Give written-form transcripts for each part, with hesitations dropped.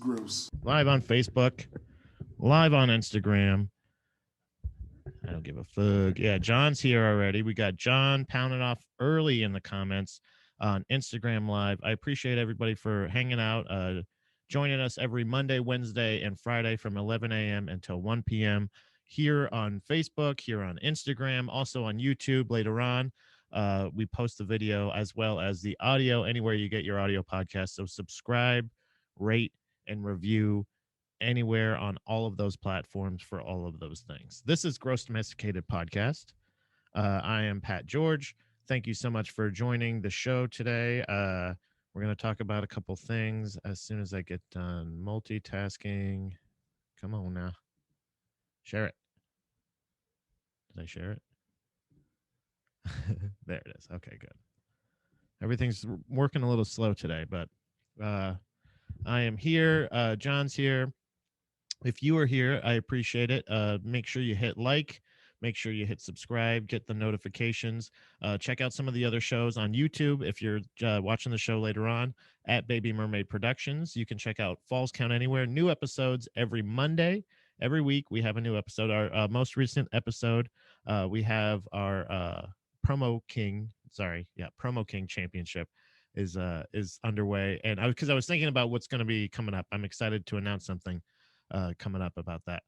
gross. Live on Facebook, live on Instagram. I don't give a fuck. Yeah, John's here already. We got John pounding off early in the comments on Instagram Live. I appreciate everybody for hanging out, joining us every Monday, Wednesday, and Friday from 11 a.m. until 1 p.m. here on Facebook, here on Instagram, also on YouTube later on. We post the video as well as the audio anywhere you get your audio podcast. So subscribe, rate, and review anywhere on all of those platforms for all of those things. This is Gross Domesticated Podcast. I am Pat George. Thank you so much for joining the show today. We're going to talk about a couple things as soon as I get done multitasking. Come on now. Share it. Did I share it? There it is. Okay, good. Everything's working a little slow today, but I am here. John's here. If you are here, I appreciate it. Make sure you hit like. Make sure you hit subscribe. Get the notifications. Check out some of the other shows on YouTube. If you're watching the show later on at Baby Mermaid Productions, you can check out Falls Count Anywhere. New episodes every Monday. Every week we have a new episode. Our most recent episode, we have our Promo King Championship is underway. And because I was thinking about what's going to be coming up, I'm excited to announce something coming up about that.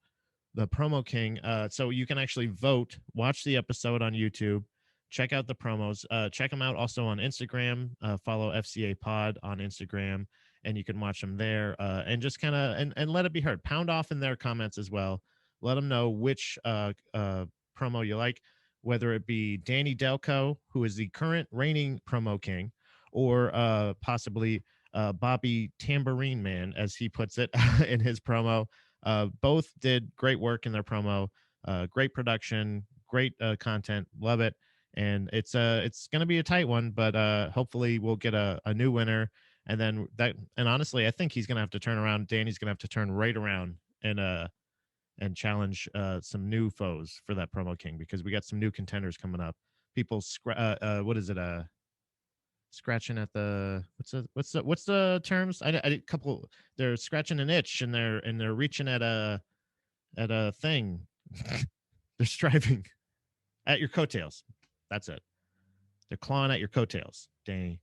The Promo King. So you can actually vote, watch the episode on YouTube, check out the promos, check them out also on Instagram, follow FCA Pod on Instagram, and you can watch them there and just kind of, and let it be heard. Pound off in their comments as well. Let them know which promo you like, whether it be Danny Delco, who is the current reigning Promo King, or possibly Bobby Tambourine Man, as he puts it in his promo. Both did great work in their promo, great production, great content. Love it. And it's going to be a tight one, but hopefully we'll get a new winner. And then and honestly, I think he's going to have to turn around. Danny's going to have to turn right around and challenge some new foes for that Promo King, because we got some new contenders coming up. People, what is it? Scratching at the what's the terms? I couple. They're scratching an itch and they're reaching at a thing. They're striving at your coattails. That's it. They're clawing at your coattails. Danny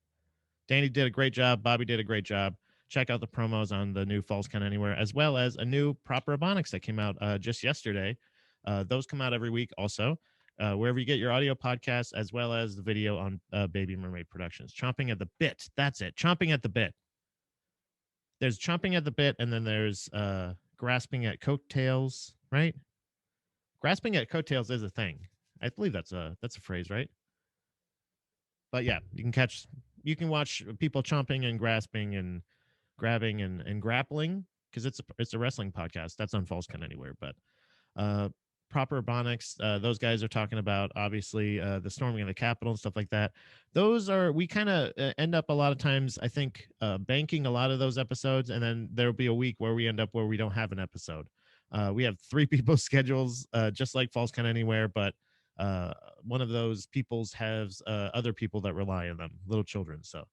did a great job. Bobby did a great job. Check out the promos on the new Falls Count Anywhere, as well as a new Proper Ebonics that came out just yesterday. Those come out every week also. Wherever you get your audio podcasts, as well as the video on Baby Mermaid Productions. Chomping at the bit. That's it. Chomping at the bit. There's chomping at the bit, and then there's grasping at coattails, right? Grasping at coattails is a thing. I believe that's a phrase, right? But yeah, you can watch people chomping and grasping and grabbing and grappling, because it's a wrestling podcast. That's on Falls Count Anywhere, but Proper Ebonics, those guys are talking about, obviously, the storming of the Capitol and stuff like that. We kind of end up a lot of times, I think, banking a lot of those episodes, and then there'll be a week where we end up where we don't have an episode. We have 3 people's schedules, just like Falls Count Anywhere, but one of those people's has other people that rely on them, little children. So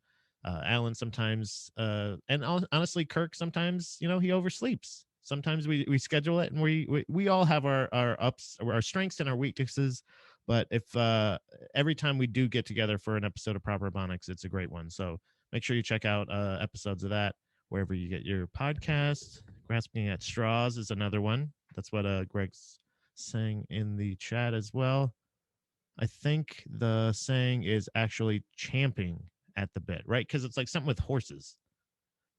Alan sometimes, and honestly, Kirk sometimes, he oversleeps. Sometimes we schedule it, and we all have our ups, our strengths and our weaknesses. But if every time we do get together for an episode of Proper Ebonics, it's a great one. So make sure you check out episodes of that wherever you get your podcasts. Grasping at Straws is another one. That's what Greg's saying in the chat as well. I think the saying is actually champing at the bit, right? Because it's like something with horses.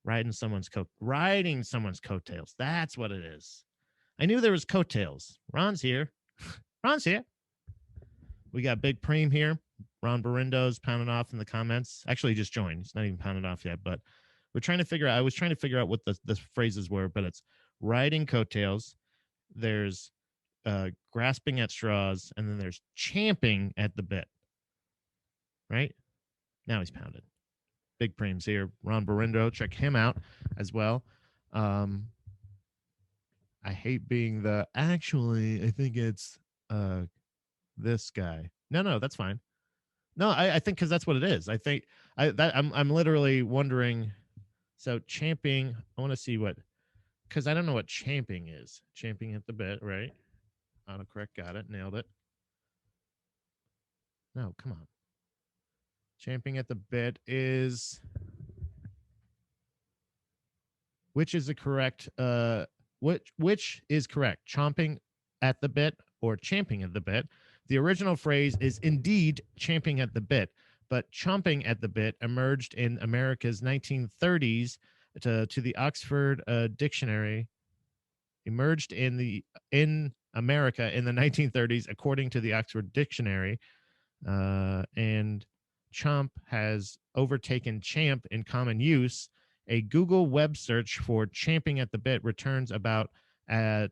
Riding someone's coattails. That's what it is. I knew there was coattails. Ron's here. We got Big Preem here. Ron Barindo's pounding off in the comments. Actually, he just joined. He's not even pounding off yet, but I was trying to figure out what the phrases were, but it's riding coattails. There's grasping at straws, and then there's champing at the bit. Right? Now he's pounded. Big Preem's here. Ron Barindo, check him out as well. I hate being actually, I think it's this guy. No, that's fine. No, I think because that's what it is. I think I'm literally wondering. So champing, I want to see what because I don't know what champing is. Champing at the bit, right? Autocorrect, got it, nailed it. No, come on. Champing at the bit is, which is the correct which is correct? Chomping at the bit or champing at the bit? The original phrase is indeed champing at the bit, but chomping at the bit emerged in America's 1930s to the Oxford Dictionary. Emerged in America in the 1930s, according to the Oxford Dictionary, and chomp has overtaken champ in common use. A Google web search for champing at the bit returns about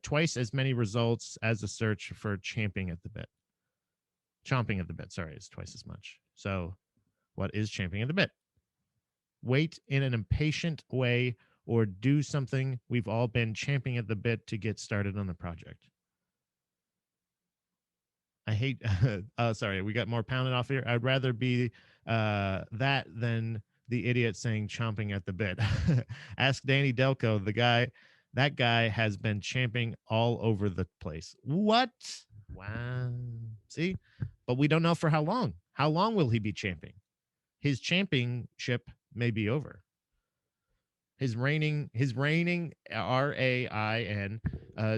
twice as many results as a search for champing at the bit. Chomping at the bit, sorry, is twice as much. So, what is champing at the bit? Wait in an impatient way or do something we've all been champing at the bit to get started on the project. I hate. Sorry, we got more pounded off here. I'd rather be that than the idiot saying chomping at the bit. Ask Danny Delco, the guy. That guy has been champing all over the place. What? Wow. See, but we don't know for how long. How long will he be champing? His championship may be over. His reigning RAIN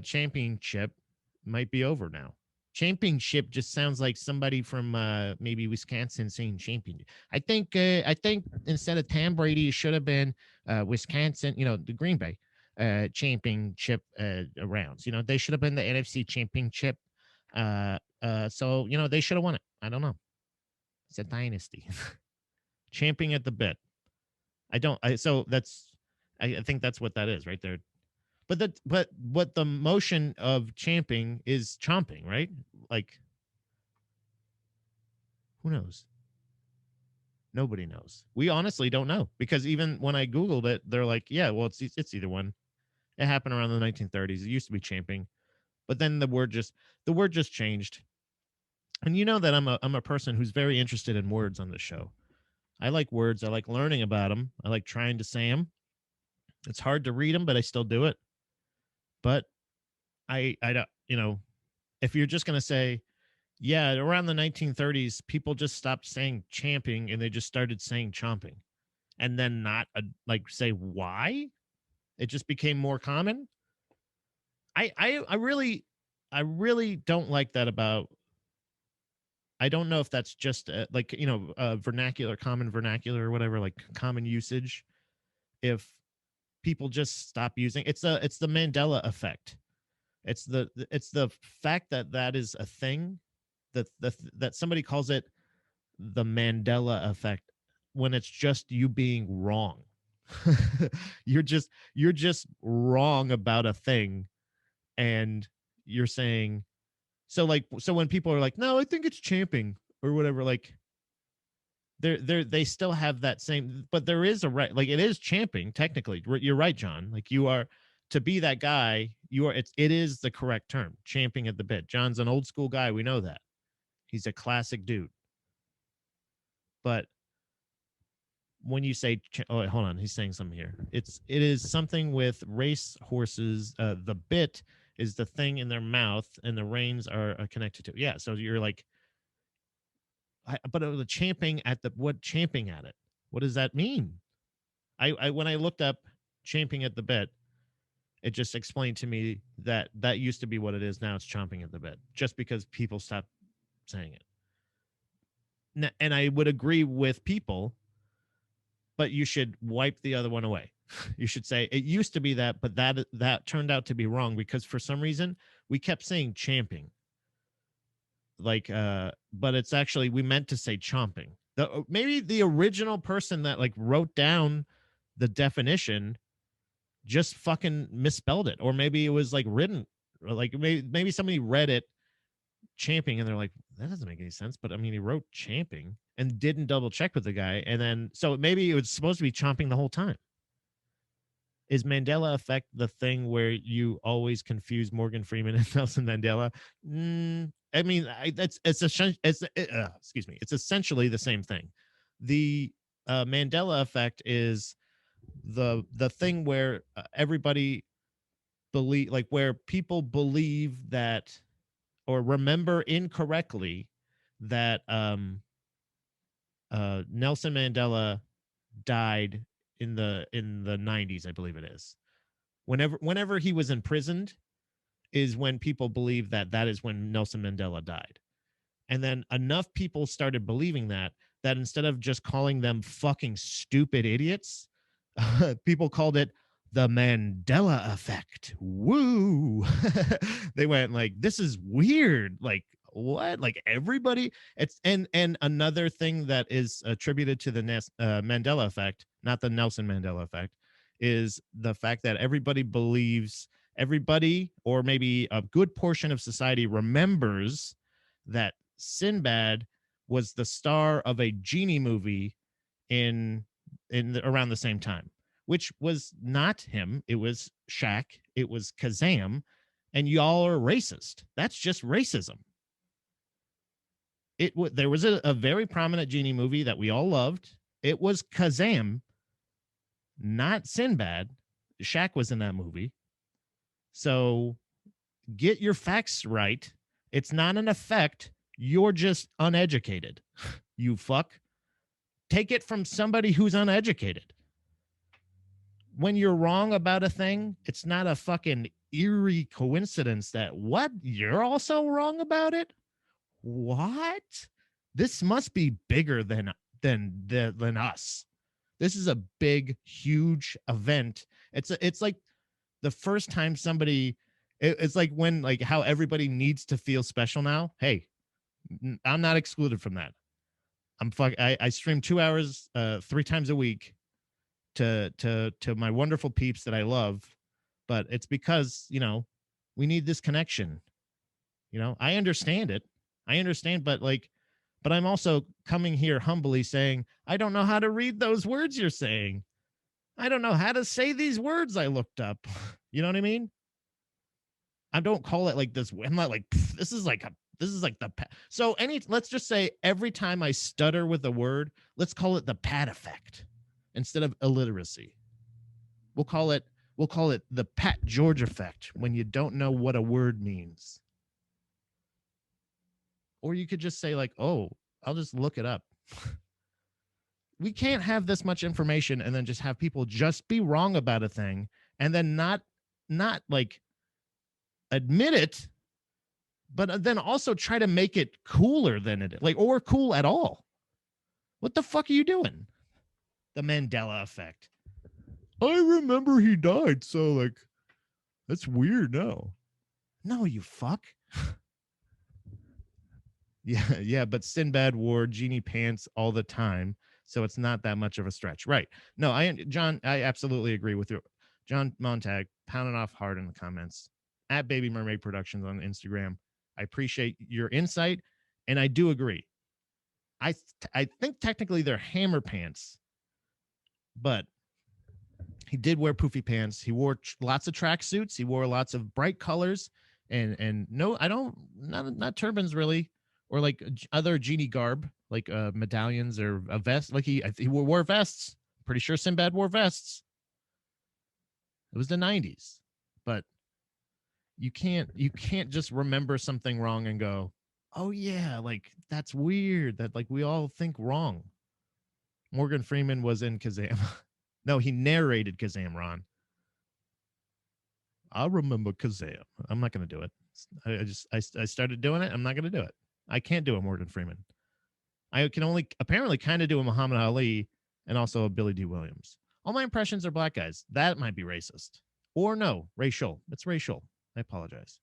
championship might be over now. Championship just sounds like somebody from maybe Wisconsin saying champion. I think instead of Tom Brady, it should have been Wisconsin, the Green Bay championship rounds. They should have been the NFC championship. So they should have won it. I don't know. It's a dynasty. Champing at the bit. So that's I think that's what that is right there. But what the motion of champing is chomping, right? Like, who knows? Nobody knows. We honestly don't know because even when I Googled it, they're like, yeah, well, it's either one. It happened around the 1930s. It used to be champing, but then the word just changed. And you know that I'm a person who's very interested in words on the show. I like words. I like learning about them. I like trying to say them. It's hard to read them, but I still do it. But I don't, if you're just gonna say, yeah, around the 1930s, people just stopped saying champing and they just started saying chomping, and then not like say why it just became more common. I really don't like that about. I don't know if that's just like vernacular, common vernacular or whatever, like common usage. If people just stop using it's the Mandela effect. It's the fact that that is a thing that somebody calls it the Mandela effect when it's just you being wrong. you're just wrong about a thing, and you're saying so when people are like, no, I think it's champing or whatever, like they still have that same, but there is a right, like it is champing technically. You're right, John. Like you are, to be that guy, it is the correct term, champing at the bit. John's an old school guy, we know that. He's a classic dude. But when you say, oh wait, hold on, he's saying something here. It is something with race horses. The bit is the thing in their mouth, and the reins are connected to. Yeah, so you're like, but the champing at the what champing at it? What does that mean? I when I looked up champing at the bit, it just explained to me that that used to be what it is. Now it's chomping at the bit, just because people stopped saying it. And I would agree with people, but you should wipe the other one away. You should say it used to be that, but that turned out to be wrong because for some reason we kept saying champing. Like but it's actually, we meant to say chomping. Maybe the original person that like wrote down the definition just fucking misspelled it, or maybe it was like written, or like maybe somebody read it champing and they're like, that doesn't make any sense, but I mean he wrote champing and didn't double check with the guy, and then so maybe it was supposed to be chomping the whole time. Is Mandela effect the thing where you always confuse Morgan Freeman and Nelson Mandela? I mean, excuse me, it's essentially the same thing. The Mandela effect is the thing where everybody believe, like where people believe that or remember incorrectly that Nelson Mandela died in the 90s, I believe it is. Whenever he was imprisoned is when people believe that that is when Nelson Mandela died. And then enough people started believing that instead of just calling them fucking stupid idiots, people called it the Mandela effect. Woo. They went like, this is weird. Like, what? Like everybody. It's and another thing that is attributed to the Mandela effect, not the Nelson Mandela effect, is the fact that everybody believes, everybody, or maybe a good portion of society remembers that Sinbad was the star of a genie movie in around the same time, which was not him. It was Shaq. It was Kazam, and y'all are racist. That's just racism. There was a very prominent genie movie that we all loved. It was Kazam, not Sinbad. Shaq was in that movie. So get your facts right. It's not an effect. You're just uneducated. You fuck. Take it from somebody who's uneducated. When you're wrong about a thing, it's not a fucking eerie coincidence that what? You're also wrong about it? What? This must be bigger than us. This is a big, huge event. It's like the first time somebody it's like when like how everybody needs to feel special now. Hey, I'm not excluded from that. I stream 2 hours 3 times a week to my wonderful peeps that I love, but it's because, we need this connection. I understand it. I understand, but I'm also coming here humbly saying, I don't know how to read those words you're saying. I don't know how to say these words I looked up. You know what I mean? I don't call it like this. I'm not like, this is like the so let's just say every time I stutter with a word, let's call it the Pat effect instead of illiteracy. We'll call it the Pat George effect when you don't know what a word means. Or you could just say like, oh, I'll just look it up. We can't have this much information and then just have people just be wrong about a thing and then not like admit it, but then also try to make it cooler than it is, like, or cool at all. What the fuck are you doing? The Mandela effect. I remember he died, so like that's weird now. No, you fuck. Yeah, but Sinbad wore genie pants all the time, so it's not that much of a stretch, right? No, I absolutely agree with you. John Montag pounding off hard in the comments at Baby Mermaid Productions on Instagram. I appreciate your insight, and I do agree. I think technically they're hammer pants, but he did wear poofy pants. He wore lots of track suits. He wore lots of bright colors, and no, I don't not turbans really, or like other genie garb like medallions or a vest. Like he wore vests. Pretty sure Sinbad wore vests. It was the 90s, but you can't just remember something wrong and go, oh yeah, like that's weird that like we all think wrong. Morgan Freeman was in Kazam. No, he narrated Kazam, Ron. I remember Kazam. I'm not going to do it. I started doing it. I'm not going to do it. I can't do a Morgan Freeman. I can only apparently kind of do a Muhammad Ali and also a Billy D. Williams. All my impressions are black guys. That might be racist. Or no, racial. It's racial. I apologize.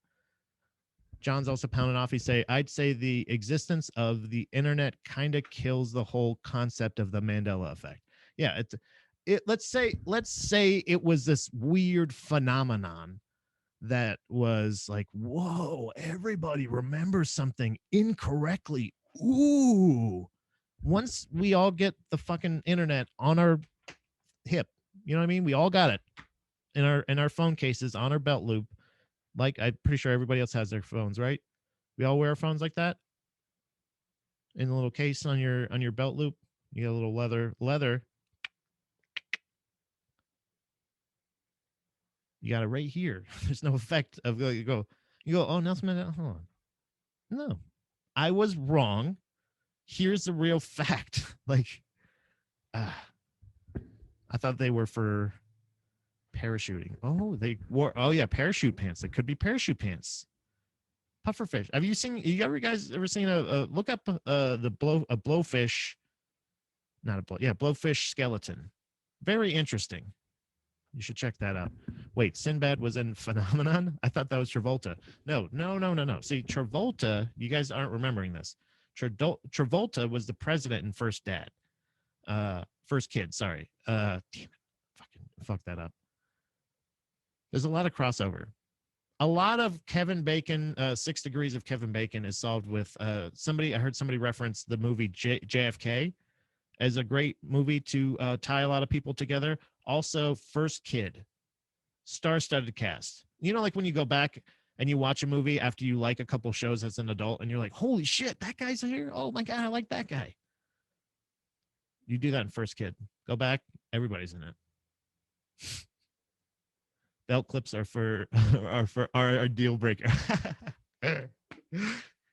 John's also pounding off. I'd say the existence of the internet kind of kills the whole concept of the Mandela effect. Yeah, let's say it was this weird phenomenon that was like, whoa, everybody remembers something incorrectly. Ooh. Once we all get the fucking internet on our hip, you know what I mean? We all got it in our phone cases on our belt loop. Like I'm pretty sure everybody else has their phones, right? We all wear our phones like that in a little case on your belt loop. You got a little leather. You got it right here. There's no effect of you go, oh, Nelson Mandela, hold on. No, I was wrong. Here's the real fact. Like, I thought they were for parachuting. Oh, they wore, oh, yeah, parachute pants. They could be parachute pants. Pufferfish. Have you ever guys ever seen look up a blowfish, not a blow, yeah, blowfish skeleton. Very interesting. You should check that out. Wait, Sinbad was in Phenomenon? I thought that was Travolta. No. See, Travolta, you guys aren't remembering this. Travolta was the president in First Dad. First Kid, sorry. Damn it. Fucking fuck that up. There's a lot of crossover. A lot of Kevin Bacon, 6 Degrees of Kevin Bacon is solved with somebody. I heard somebody reference the movie JFK as a great movie to tie a lot of people together. Also, First Kid, star-studded cast. You know, like when you go back and you watch a movie after you like a couple shows as an adult and you're like, holy shit, that guy's here. Oh my God, I like that guy. You do that in First Kid. Go back, everybody's in it. Belt clips are for are deal breaker.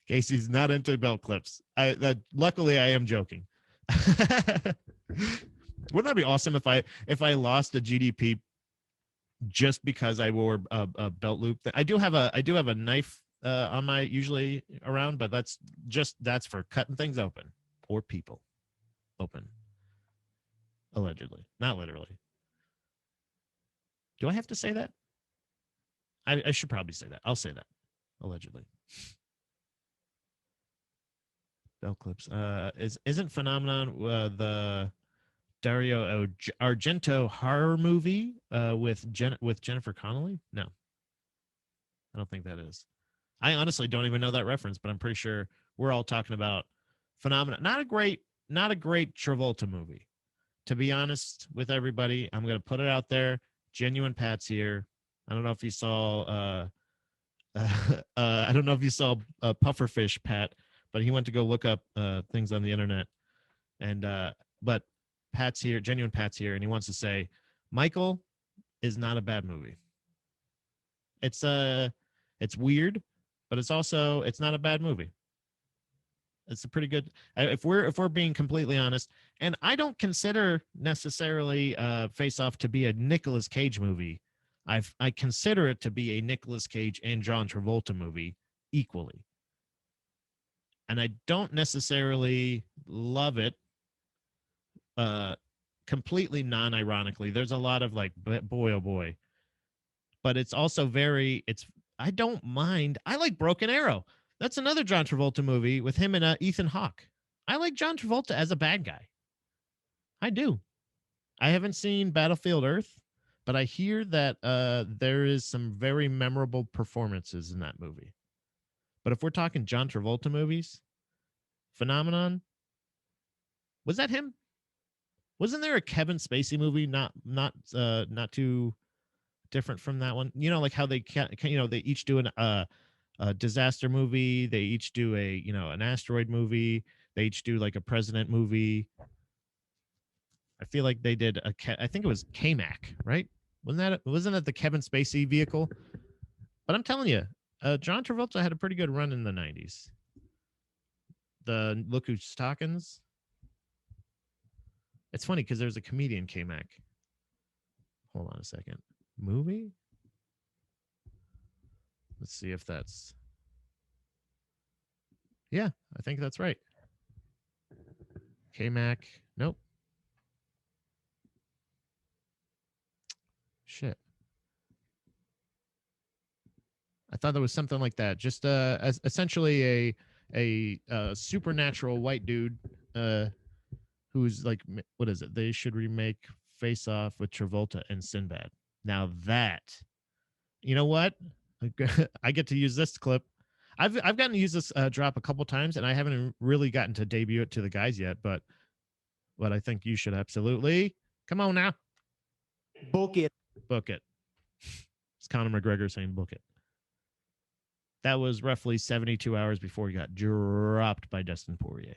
Casey's not into belt clips. Luckily I am joking. Wouldn't that be awesome if I lost a GDP just because I wore a belt loop? I do have a knife on my usually around, but that's for cutting things open or people open. Allegedly, not literally. Do I have to say that? I should probably say that. I'll say that. Allegedly. Bell clips. Isn't Phenomenon the Dario Argento horror movie with Jennifer Connelly? No, I don't think that is. I honestly don't even know that reference, but I'm pretty sure we're all talking about Phenomenon. Not a great Travolta movie. To be honest with everybody, I'm going to put it out there. Genuine Pat's here. I don't know if you saw I don't know if you saw Pufferfish Pat, but he went to go look up things on the internet, and but Pat's here, Genuine Pat's here, and he wants to say Michael is not a bad movie. It's weird, but it's not a bad movie. It's a pretty good. If we're being completely honest, and I don't consider necessarily Face Off to be a Nicolas Cage movie. I consider it to be a Nicolas Cage and John Travolta movie equally. And I don't necessarily love it completely non-ironically. There's a lot of like, boy, oh boy. But it's also I don't mind. I like Broken Arrow. That's another John Travolta movie with him and Ethan Hawke. I like John Travolta as a bad guy. I do. I haven't seen Battlefield Earth, but I hear that there is some very memorable performances in that movie. But if we're talking John Travolta movies, Phenomenon, was that him? Wasn't there a Kevin Spacey movie not too different from that one? You know, like how they they each do a disaster movie, they each do an asteroid movie, they each do like a president movie. I feel like they did I think it was K-Mac, right? Wasn't that the Kevin Spacey vehicle? But I'm telling you, John Travolta had a pretty good run in the 90s. The Look Who's Talkins. It's funny because there's a comedian K-Mac. Hold on a second. Movie? Let's see if that's... Yeah, I think that's right. K-Mac. Nope. Shit. I thought there was something like that. Just essentially a supernatural white dude who's like, what is it? They should remake Face Off with Travolta and Sinbad. Now that, you know what? I get to use this clip. I've gotten to use this drop a couple times, and I haven't really gotten to debut it to the guys yet. But I think you should absolutely come on now. Book it. Book it. It's Conor McGregor saying book it. That was roughly 72 hours before he got dropped by Dustin Poirier.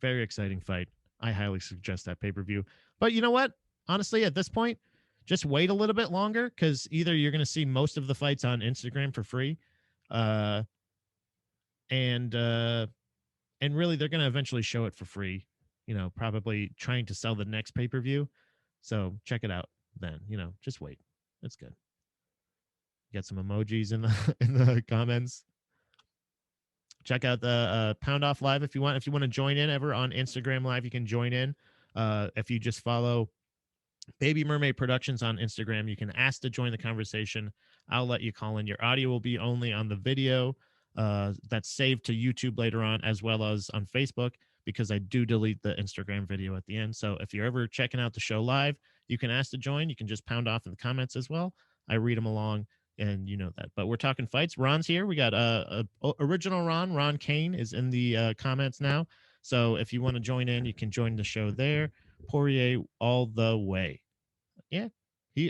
Very exciting fight. I highly suggest that pay-per-view. But you know what? Honestly, at this point, just wait a little bit longer, because either you're going to see most of the fights on Instagram for free, uh, and really they're going to eventually show it for free. Probably trying to sell the next pay-per-view. So check it out then. Just wait. That's good. Get some emojis in the in the comments. Check out the Pound Off Live if you want. If you want to join in ever on Instagram Live, you can join in. If you just follow Baby Mermaid Productions on Instagram, you can ask to join the conversation. I'll let you call in. Your audio will be only on the video that's saved to YouTube later on, as well as on Facebook, because I do delete the Instagram video at the end. So if you're ever checking out the show live, you can ask to join. You can just pound off in the comments as well. I read them along, and you know that. But we're talking fights. Ron's here. We got original Ron Kane is in the comments now. So if you want to join in, you can join the show there. Poirier all the way. Yeah.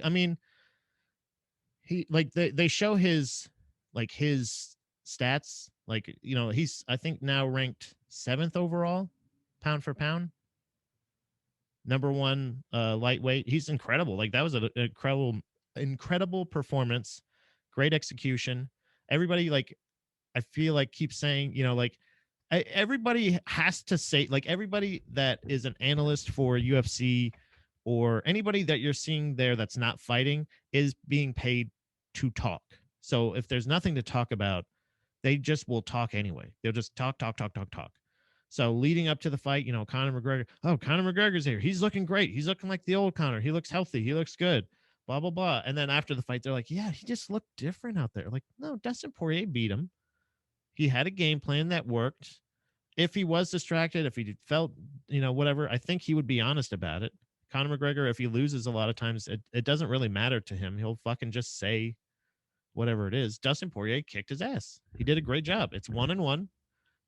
I mean, they show his stats. He's, I think, now ranked 7th overall, pound for pound. Number 1 lightweight. He's incredible. Like, that was an incredible performance. Great execution. Everybody, I feel like, keeps saying, everybody has to say, everybody that is an analyst for UFC or anybody that you're seeing there that's not fighting is being paid to talk. So if there's nothing to talk about, they just will talk anyway. They'll just talk. So leading up to the fight, Conor McGregor, Conor McGregor's here. He's looking great. He's looking like the old Conor. He looks healthy. He looks good. Blah, blah, blah. And then after the fight, they're like, yeah, he just looked different out there. Like, no, Dustin Poirier beat him. He had a game plan that worked. If he was distracted, if he felt, whatever, I think he would be honest about it. Conor McGregor, if he loses a lot of times, it doesn't really matter to him. He'll fucking just say whatever it is. Dustin Poirier kicked his ass. He did a great job. It's 1-1.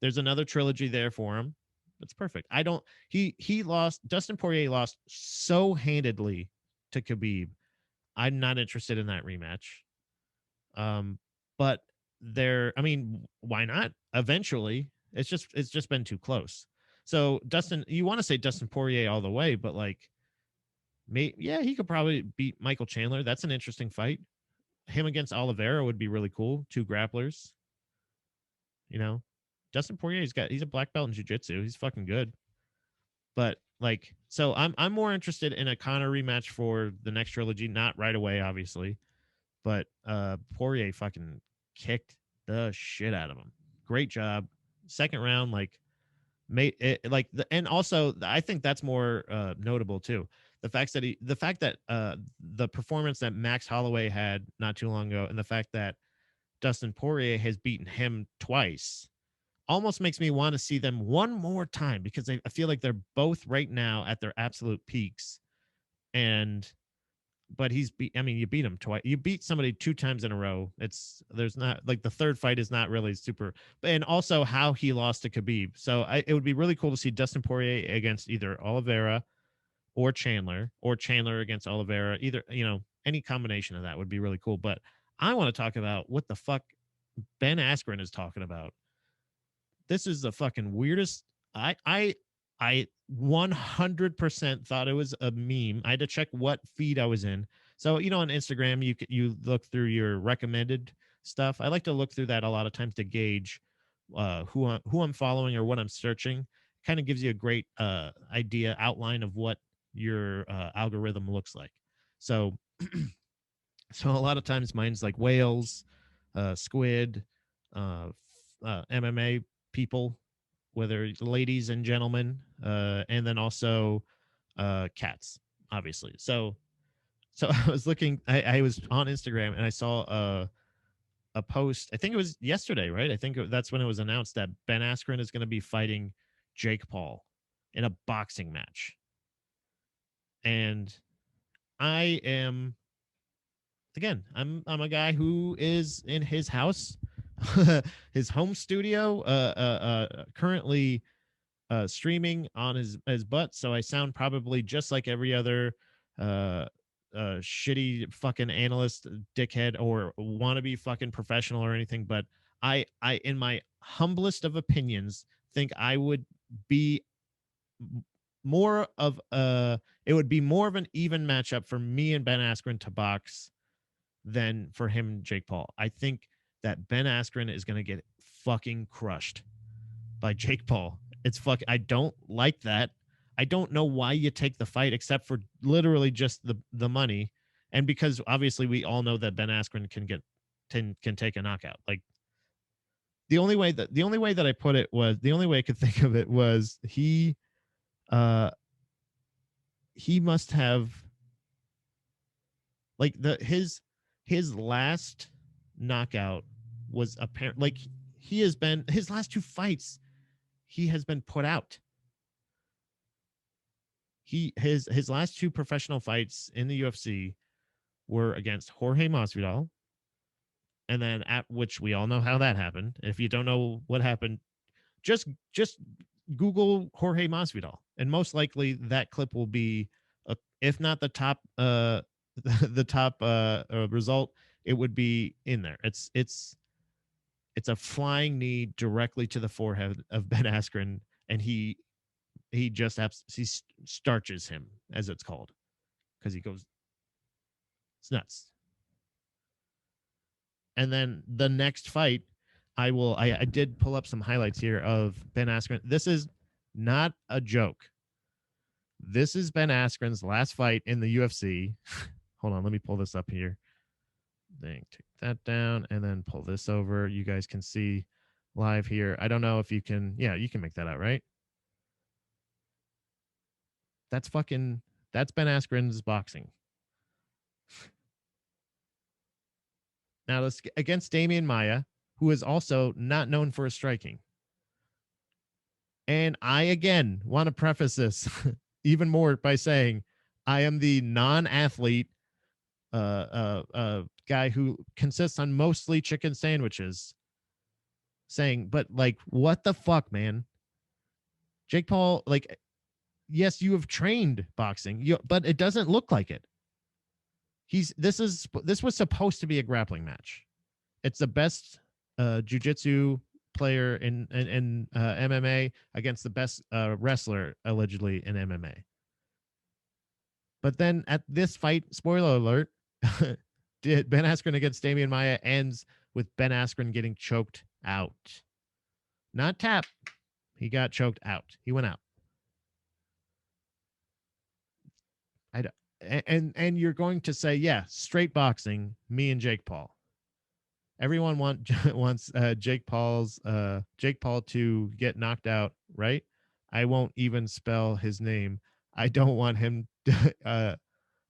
There's another trilogy there for him. It's perfect. He lost. Dustin Poirier lost so handedly to Khabib. I'm not interested in that rematch. But why not? Eventually, it's just been too close. So Dustin, you want to say Dustin Poirier all the way, but he could probably beat Michael Chandler. That's an interesting fight. Him against Oliveira would be really cool. 2 grapplers. Dustin Poirier, he's a black belt in jiu-jitsu. He's fucking good. But so I'm more interested in a Conor rematch for the next trilogy, not right away, obviously. But Poirier fucking kicked the shit out of him. Great job. Second round, made it and also I think that's more notable too. The fact that the performance that Max Holloway had not too long ago, and the fact that Dustin Poirier has beaten him twice, almost makes me want to see them one more time, because I feel like they're both right now at their absolute peaks. But you beat him twice. You beat somebody 2 times in a row. There's not the third fight is not really super. And also how he lost to Khabib. So it would be really cool to see Dustin Poirier against either Oliveira or Chandler against Oliveira. Either, any combination of that would be really cool. But I want to talk about what the fuck Ben Askren is talking about. This is the fucking weirdest. I 100% thought it was a meme. I had to check what feed I was in. So, on Instagram, you look through your recommended stuff. I like to look through that a lot of times to gauge who I'm following or what I'm searching. Kind of gives you a great outline of what your algorithm looks like. So, so a lot of times mine's like whales, squid, MMA people, whether ladies and gentlemen, and then also cats, obviously. So I was looking. I was on Instagram and I saw a post. I think it was yesterday, right? I think that's when it was announced that Ben Askren is going to be fighting Jake Paul in a boxing match. And I'm a guy who is in his house, his home studio, currently streaming on his butt. So I sound probably just like every other shitty fucking analyst, dickhead, or wannabe fucking professional or anything. But I, in my humblest of opinions, think I would be more of it would be more of an even matchup for me and Ben Askren to box than for him and Jake Paul. I think that Ben Askren is going to get fucking crushed by Jake Paul. It's I don't like that. I don't know why you take the fight except for literally just the money, and because obviously we all know that Ben Askren can take a knockout. Like the only way that I put it was, the only way I could think of it was uh he must have, like, his last knockout was apparent, like he has been, his last two fights he has been put out. His last two professional fights in the UFC were against Jorge Masvidal, and then at which we all know how that happened. If you don't know what happened, just Google Jorge Masvidal, and most likely that clip will be, if not the top the top result, it would be in there. It's a flying knee directly to the forehead of Ben Askren, and he just he starches him, as it's called, because he goes, it's nuts. And then the next fight, I did pull up some highlights here of Ben Askren. This is not a joke. This is Ben Askren's last fight in the UFC. Hold on, let me pull this up here. Take that down and then pull this over. You guys can see live here. I don't know if you can. Yeah, you can make that out, right? That's Ben Askren's boxing. Now let's against Damian Maia, who is also not known for his striking. And I again want to preface this even more by saying I am the non-athlete guy who consists on mostly chicken sandwiches, saying, but like, what the fuck, man? Jake Paul, like, yes, you have trained boxing, but it doesn't look like it. This was supposed to be a grappling match. It's the best jiu-jitsu player in MMA against the best wrestler allegedly in MMA. But then at this fight, spoiler alert, Ben Askren against Damian Maia ends with Ben Askren getting choked out. Not tap. He got choked out. He went out. And you're going to say, yeah, straight boxing, me and Jake Paul. Everyone wants Jake Paul to get knocked out, right? I won't even spell his name. I don't want him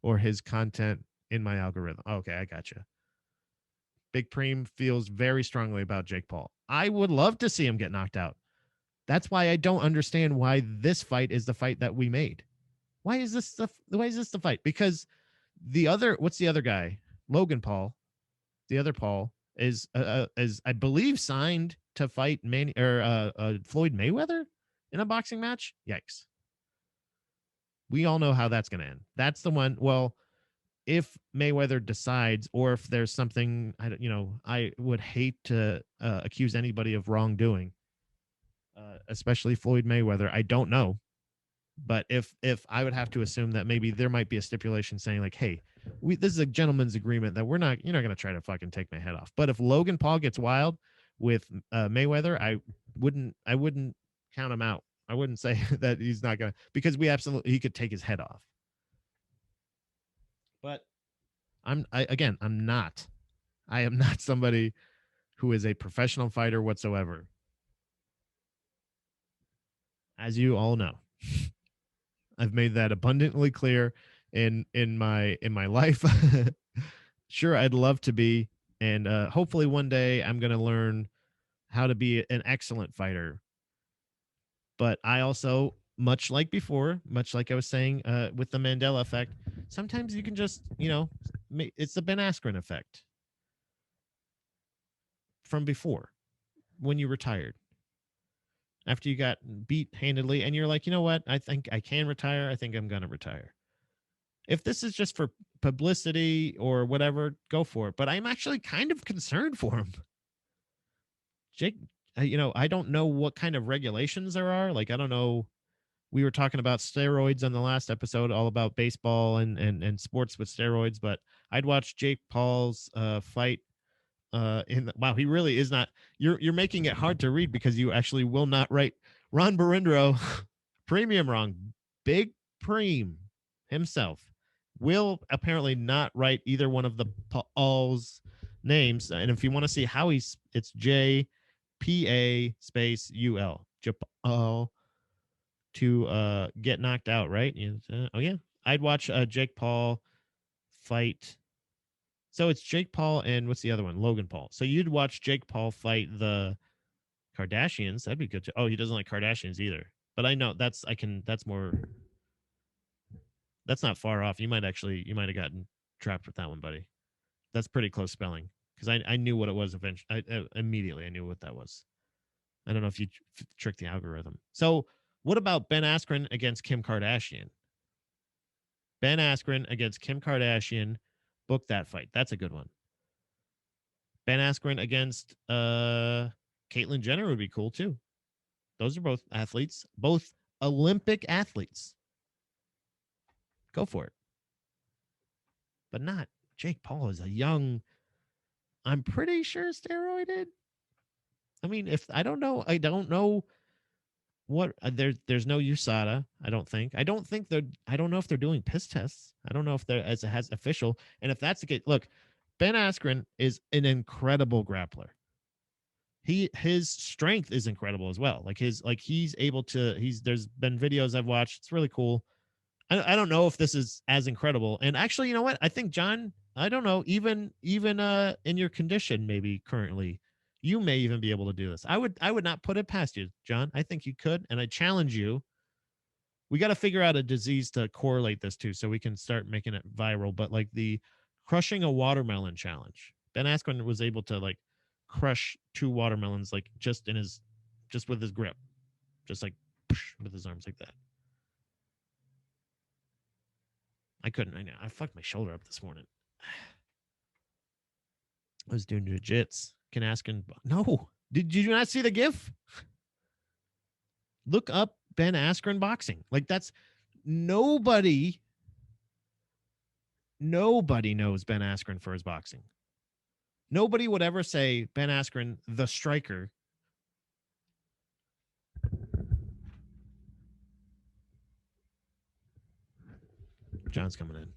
or his content in my algorithm. Okay, I gotcha. Big Preem feels very strongly about Jake Paul. I would love to see him get knocked out. That's why I don't understand why this fight is the fight that we made. Why is this the fight? Because what's the other guy? Logan Paul, the other Paul is I believe signed to fight Floyd Mayweather in a boxing match. Yikes. We all know how that's going to end. That's the one. Well, if Mayweather decides, or if there's something, I would hate to accuse anybody of wrongdoing, especially Floyd Mayweather. I don't know. But if I would have to assume that maybe there might be a stipulation saying like, hey, this is a gentleman's agreement that you're not going to try to fucking take my head off. But if Logan Paul gets wild with Mayweather, I wouldn't count him out. I wouldn't say that he's not going to, because he could take his head off. But I am not somebody who is a professional fighter whatsoever. As you all know. I've made that abundantly clear in my life. Sure, I'd love to be, and hopefully one day I'm going to learn how to be an excellent fighter. But I also, much like I was saying with the Mandela effect, sometimes you can just, it's the Ben Askren effect from before when you retired. After you got beat handedly, and you're like, you know what? I think I can retire. I think I'm going to retire. If this is just for publicity or whatever, go for it. But I'm actually kind of concerned for him. Jake, I don't know what kind of regulations there are. Like, I don't know we were talking about steroids on the last episode, all about baseball and sports with steroids. But I'd watch Jake Paul's fight. Wow, he really is not. You're making it hard to read because you actually will not write Ron Barindro, premium wrong, big preem himself will apparently not write either one of the Paul's names. And if you want to see how it's JPA space UL. Paul to get knocked out, right? Oh yeah, I'd watch Jake Paul fight. So it's Jake Paul and what's the other one? Logan Paul. So you'd watch Jake Paul fight the Kardashians. That'd be good too. Oh, he doesn't like Kardashians either. But I know that's not far off. You might have gotten trapped with that one, buddy. That's pretty close spelling because I knew what it was eventually. Immediately I knew what that was. I don't know if you tricked the algorithm. So what about Ben Askren against Kim Kardashian? Ben Askren against Kim Kardashian. Book that fight. That's a good one. Ben Askren against Caitlyn Jenner would be cool too. Those are both athletes, both Olympic athletes. Go for it. But not Jake Paul is a young, I'm pretty sure steroided. I mean, if I don't know what there's no USADA. I don't think I don't know if they're doing piss tests. I don't know if they're as it has official. And if that's the case, look, Ben Askren is an incredible grappler. His strength is incredible as well. He's able to. There's been videos I've watched. It's really cool. I don't know if this is as incredible. And actually, you know what? I think John. I don't know. Even in your condition, maybe currently, you may even be able to do this. I would not put it past you, John. I think you could, and I challenge you. We got to figure out a disease to correlate this to, so we can start making it viral. But like the crushing a watermelon challenge, Ben Askren was able to like crush 2 watermelons like just with his grip, just like with his arms like that. I couldn't. I know. I fucked my shoulder up this morning. I was doing jiu-jits. Can Askren? No. Did you not see the GIF? Look up Ben Askren boxing. Like that's nobody knows Ben Askren for his boxing. Nobody would ever say Ben Askren, the striker. John's coming in.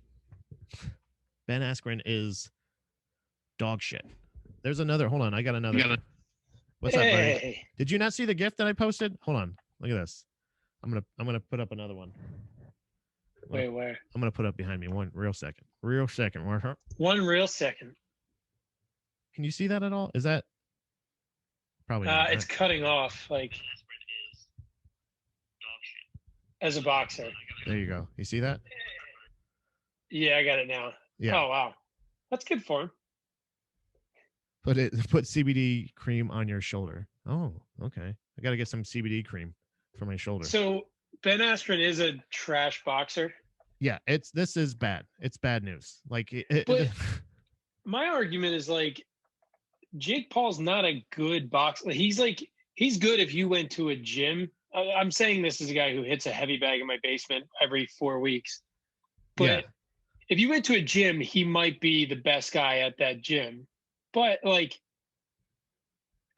Ben Askren is dog shit. There's another. Hold on. I got another. What's up, buddy? Did you not see the gift that I posted? Hold on. Look at this. I'm gonna put up another one. Wait, where? I'm gonna put up behind me. One real second. One real second. Can you see that at all? Is that probably not, it's cutting off like as a boxer. There you go. You see that? Yeah, I got it now. Yeah. Oh wow. That's good for him. Put CBD cream on your shoulder. Oh, okay. I got to get some CBD cream for my shoulder. So Ben Askren is a trash boxer. Yeah, this is bad. It's bad news. Like, but my argument is like, Jake Paul's not a good boxer. He's good if you went to a gym. I'm saying this as a guy who hits a heavy bag in my basement every 4 weeks. But if you went to a gym, he might be the best guy at that gym. But like,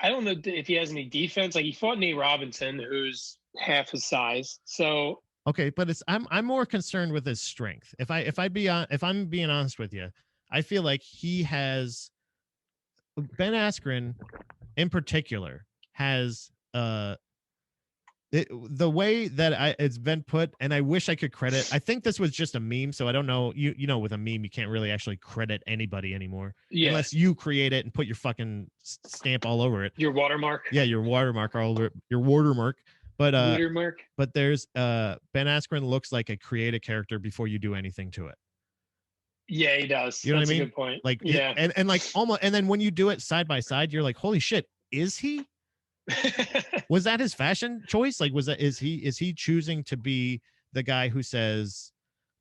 I don't know if he has any defense. Like he fought Nate Robinson, who's half his size. So okay, but I'm more concerned with his strength. If I'm being honest with you, I feel like he has Ben Askren in particular has the way that it's been put, and I wish I could credit. I think this was just a meme, so I don't know. You know, with a meme, you can't really actually credit anybody anymore, unless you create it and put your fucking stamp all over it. Your watermark. Yeah, your watermark all over it. Your watermark. But but there's Ben Askren looks like a creative character before you do anything to it. Yeah, he does. You know what I mean? A good point. Like and like almost, and then when you do it side by side, you're like, holy shit, is he? Was that his fashion choice? Like, is he choosing to be the guy who says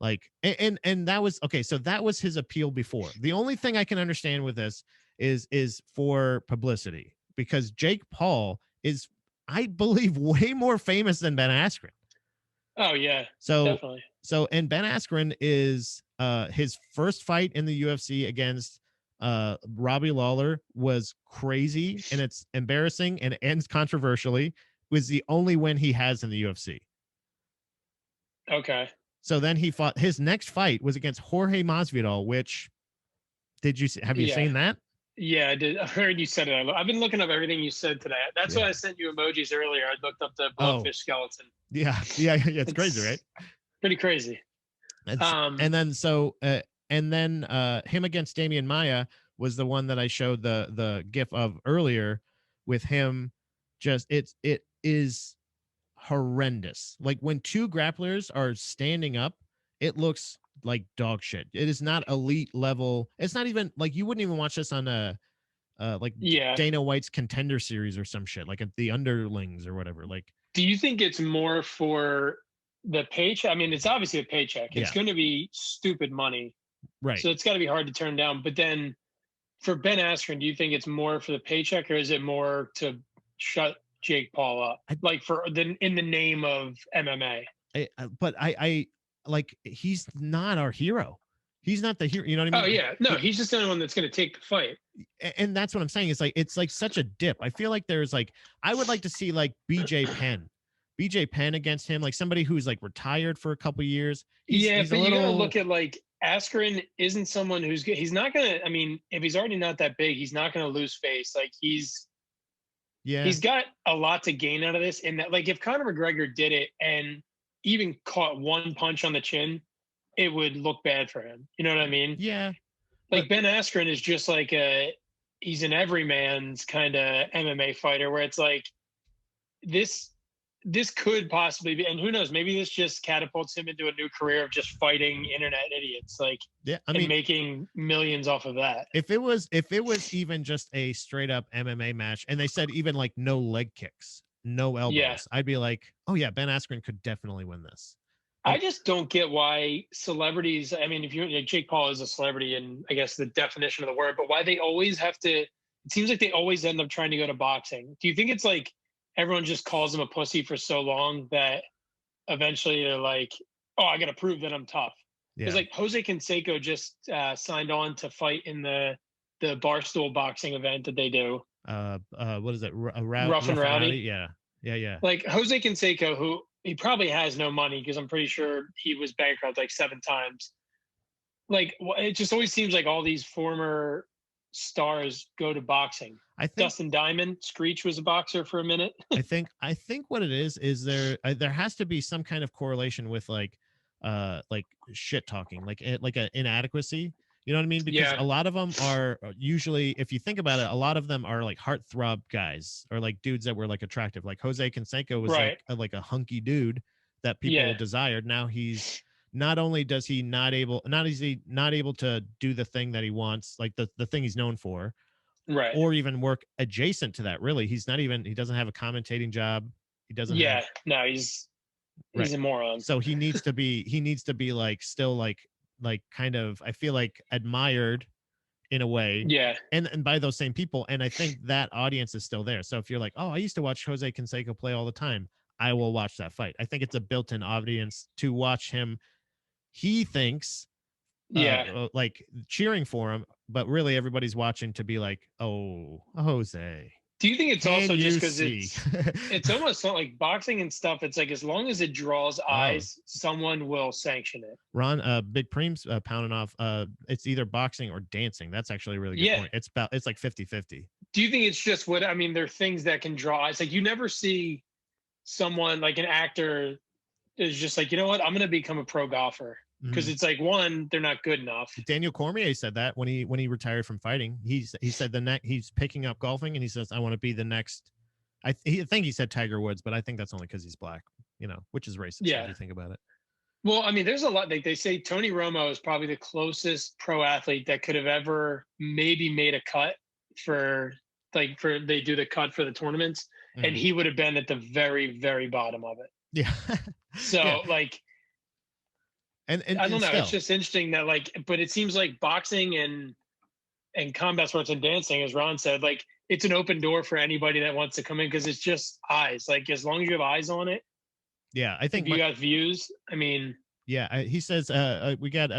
like, and that was okay. So that was his appeal before. The only thing I can understand with this is for publicity, because Jake Paul is, I believe, way more famous than Ben Askren. Oh yeah, So definitely. and Ben Askren is his first fight in the UFC against Robbie Lawler was crazy, and it's embarrassing and it ends controversially. Was the only win he has in the UFC. Okay. So then he fought, his next fight was against Jorge Masvidal, which have you Yeah. seen that? Yeah, I did. I heard you said it. I've been looking up everything you said today. That's why Yeah. I sent you emojis earlier. I looked up the blowfish skeleton. Yeah. It's crazy, right? Pretty crazy. And then him against Damian Maya was the one that I showed the gif of earlier with him. Just it is horrendous. Like when two grapplers are standing up, it looks like dog shit. It is not elite level. It's not even like you wouldn't even watch this on a like Dana White's Contender Series or some shit, like the Underlings or whatever. Like, do you think it's more for the paycheck? I mean, it's obviously a paycheck. It's going to be stupid money, right? So it's got to be hard to turn down. But then for Ben Askren, do you think it's more for the paycheck, or is it more to shut Jake Paul up, like in the name of MMA? But I like, he's not our hero. He's not the hero. You know what I mean? Oh yeah, no, he's just the only one that's going to take the fight. And that's what I'm saying. It's like such a dip. I feel like there's like, I would like to see like BJ Penn against him, like somebody who's like retired for a couple years. He's but you got to look at like Askren isn't someone who's good. He's not going to, I mean, if he's already not that big, he's not going to lose face. Like he's got a lot to gain out of this. And that, like, if Conor McGregor did it and even caught one punch on the chin, it would look bad for him. You know what I mean? Yeah. Like Ben Askren is just like he's an everyman's kind of MMA fighter where it's like this could possibly be, and who knows, maybe this just catapults him into a new career of just fighting internet idiots, like, I mean, making millions off of that. If it was even just a straight up MMA match, and they said even like no leg kicks, no elbows, I'd be like, oh yeah, Ben Askren could definitely win this. I just don't get why celebrities, I mean, if Jake Paul is a celebrity and I guess the definition of the word, but why they always have to, it seems like they always end up trying to go to boxing. Do you think it's like everyone just calls him a pussy for so long that eventually they're like, oh, I got to prove that I'm tough? Because like Jose Canseco just signed on to fight in the Barstool boxing event that they do. What is it? Rough and Rowdy? Yeah. Like Jose Canseco, who he probably has no money because I'm pretty sure he was bankrupt like 7 times. Like it just always seems like all these former stars go to boxing. I think Dustin Diamond, Screech was a boxer for a minute. I think what it is there has to be some kind of correlation with like shit talking, like an inadequacy. You know what I mean? Because a lot of them are usually, if you think about it, a lot of them are like heartthrob guys or like dudes that were like attractive. Like Jose Canseco was like a hunky dude that people desired. Now he's not only does he not able to do the thing that he wants, like the thing he's known for, right? Or even work adjacent to that. Really, he doesn't have a commentating job. He doesn't. No, he's a moron. So he needs to be like still like kind of, I feel like, admired in a way, and by those same people, and I think that audience is still there. So if you're like, oh, I used to watch Jose Canseco play all the time, I will watch that fight. I think it's a built-in audience to watch him. He thinks like cheering for him, but really everybody's watching to be like, oh, Jose. Do you think it's also just because it's almost like boxing and stuff? It's like as long as it draws eyes, someone will sanction it. Ron, Big Preem's pounding off. It's either boxing or dancing. That's actually a really good point. It's like 50-50. Do you think it's just there are things that can draw eyes? Like you never see someone like an actor is just like, you know what, I'm going to become a pro golfer. Because it's like, one, they're not good enough. Daniel Cormier said that when he retired from fighting. He said he's picking up golfing, and he says, I want to be the next. I think he said Tiger Woods, but I think that's only because he's black, which is racist if you think about it. Well, I mean, there's a lot. Like they say Tony Romo is probably the closest pro athlete that could have ever maybe made a cut they do the cut for the tournaments, and he would have been at the very, very bottom of it. Yeah. So like. And I don't know. Still. It's just interesting that but it seems like boxing and combat sports and dancing, as Ron said, like it's an open door for anybody that wants to come in because it's just eyes. Like as long as you have eyes on it, Yeah, I think If you got views, I mean, yeah, he says we got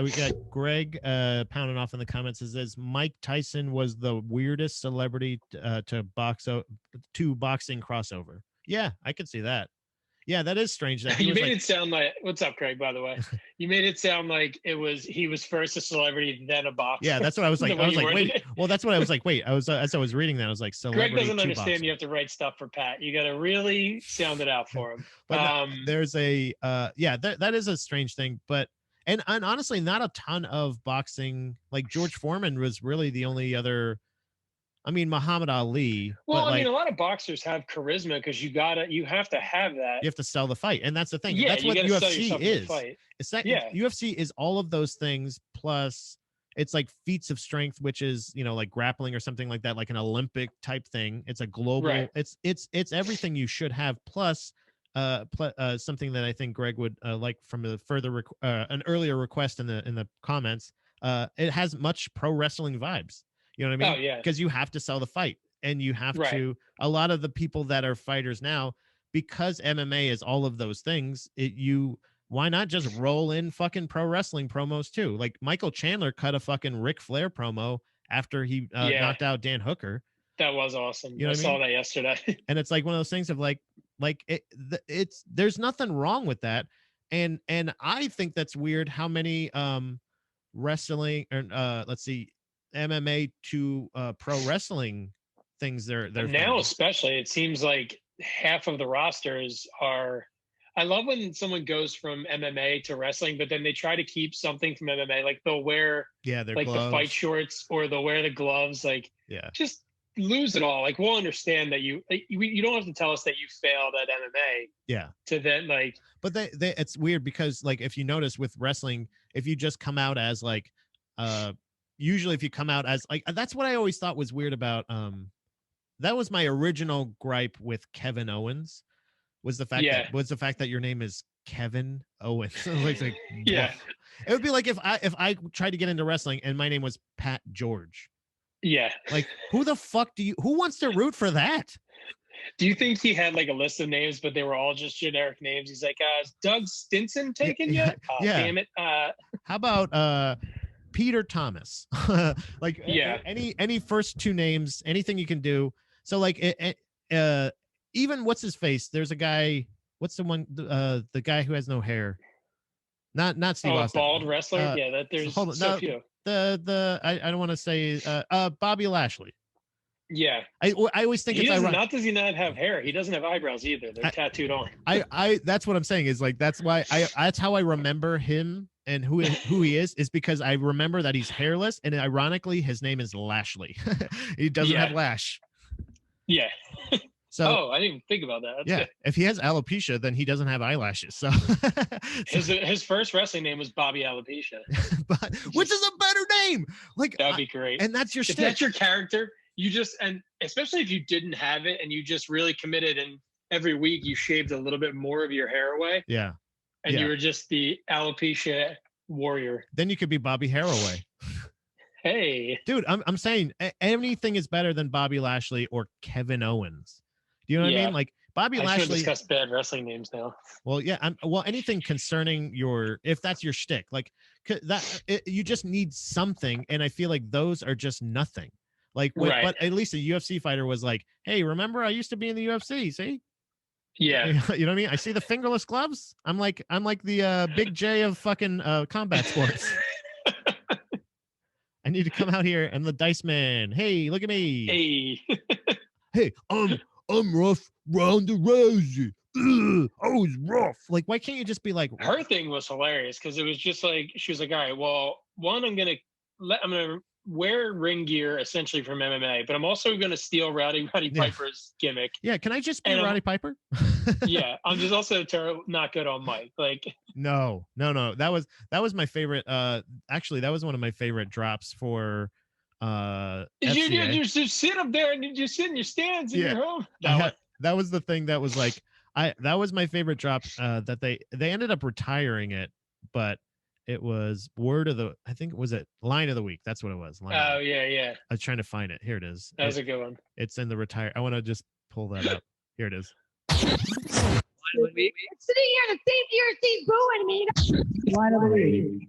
Greg pounding off in the comments. It says Mike Tyson was the weirdest celebrity to boxing crossover. Yeah, I could see that. Yeah, that is strange that he you was made like, it sound like, what's up, Craig, by the way? You made it sound like he was first a celebrity, then a boxer. yeah, that's what I was like. The I way was you like, worded wait, it. well, that's what I was like. Wait, I was as I was reading that, I was like, Greg celebrity doesn't to understand boxer. you have to write stuff for Pat. You got to really sound it out for him. But there's a yeah, that is a strange thing, but and honestly, not a ton of boxing. Like George Foreman was really the only other. I mean, Muhammad Ali. Well, But I mean, like, a lot of boxers have charisma because you have to have that. you have to sell the fight, and that's the thing. Yeah, That's you what got to sell UFC yourself in the is. fight. It's that Yeah. UFC is all of those things plus it's like feats of strength, which is like grappling or something like that, like an Olympic type thing. It's a global. Right. It's everything you should have plus something that I think Greg would like from a further an earlier request in the comments. It has much pro wrestling vibes. You know what I mean? Oh, yeah. Because you have to sell the fight, and you have Right. to. A lot of the people that are fighters now, because MMA is all of those things. Why not just roll in fucking pro wrestling promos too? Like Michael Chandler cut a fucking Ric Flair promo after he knocked out Dan Hooker. That was awesome. You know I what I saw mean? that yesterday. And it's like one of those things of it's there's nothing wrong with that. And I think that's weird how many wrestling or let's see, MMA to pro wrestling things they're Now, finding. especially, it seems like half of the rosters are. I love when someone goes from MMA to wrestling, but then they try to keep something from MMA. Like they'll wear their like gloves. the fight shorts, or they'll wear the gloves. Like, Yeah. just lose it all. Like, we'll understand that you don't have to tell us that you failed at MMA. Yeah. To then like. But they it's weird because like if you notice with wrestling, if you just come out as like usually if you come out as like that's what I always thought was weird about that was my original gripe with Kevin Owens was the fact that your name is Kevin Owens. like Yeah. It would be like if I tried to get into wrestling and my name was Pat George. Yeah. Like who the fuck who wants to root for that? Do you think he had like a list of names, but they were all just generic names? He's like, is Doug Stinson taken yet? Oh, yeah. Damn it. How about Peter Thomas? Like any first two names, anything you can do. So like even what's his face? There's a guy. What's the one? The guy who has no hair. Not Steve Austin. Bald wrestler. Yeah, that there's so few. I don't want to say Bobby Lashley. Yeah, I always think it's ironic. Not does he not have hair? He doesn't have eyebrows either. They're tattooed on. I that's what I'm saying is like that's why that's how I remember him and who he is because I remember that he's hairless and ironically his name is Lashley. He doesn't have lash. Yeah. So I didn't even think about that. That's good. If he has alopecia, then he doesn't have eyelashes. So his first wrestling name was Bobby Alopecia, which is a better name. Like that'd be great. And that's your if that's your character. You just and especially if you didn't have it and you just really committed and every week you shaved a little bit more of your hair away. Yeah. And you were just the alopecia warrior. Then you could be Bobby Haraway. Hey, dude, I'm saying anything is better than Bobby Lashley or Kevin Owens. Do you know what I mean? Like Bobby Lashley. Discuss bad wrestling names now. Well, yeah. Well, anything concerning if that's your shtick, like you just need something, and I feel like those are just nothing. Like, but at least a UFC fighter was like, "Hey, remember I used to be in the UFC? See? Yeah, you know what I mean? I see the fingerless gloves. I'm like the Big J of fucking combat sports. I need to come out here and the Dice Man. Hey, look at me. Hey, hey, I'm rough Ronda Rousey. I was rough. Like, why can't you just be like? Her thing was hilarious because it was just like she was like, all right, well, one, I'm gonna wear ring gear essentially from MMA, but I'm also going to steal Roddy Piper's gimmick. Yeah, can I just be Roddy Piper? Yeah, I'm just also not good on mic. Like, no. That was my favorite. Actually, that was one of my favorite drops for. You just sit up there and you just sit in your stands in your home. That was the thing that was like that was my favorite drop. That they ended up retiring it, but. It was I think it was line of the week. That's what it was. Yeah. I was trying to find it. Here it is. That was a good one. It's in the retire. I want to just pull that up. Here it is. Line Sitting here in the same seat booing me. Line of the week.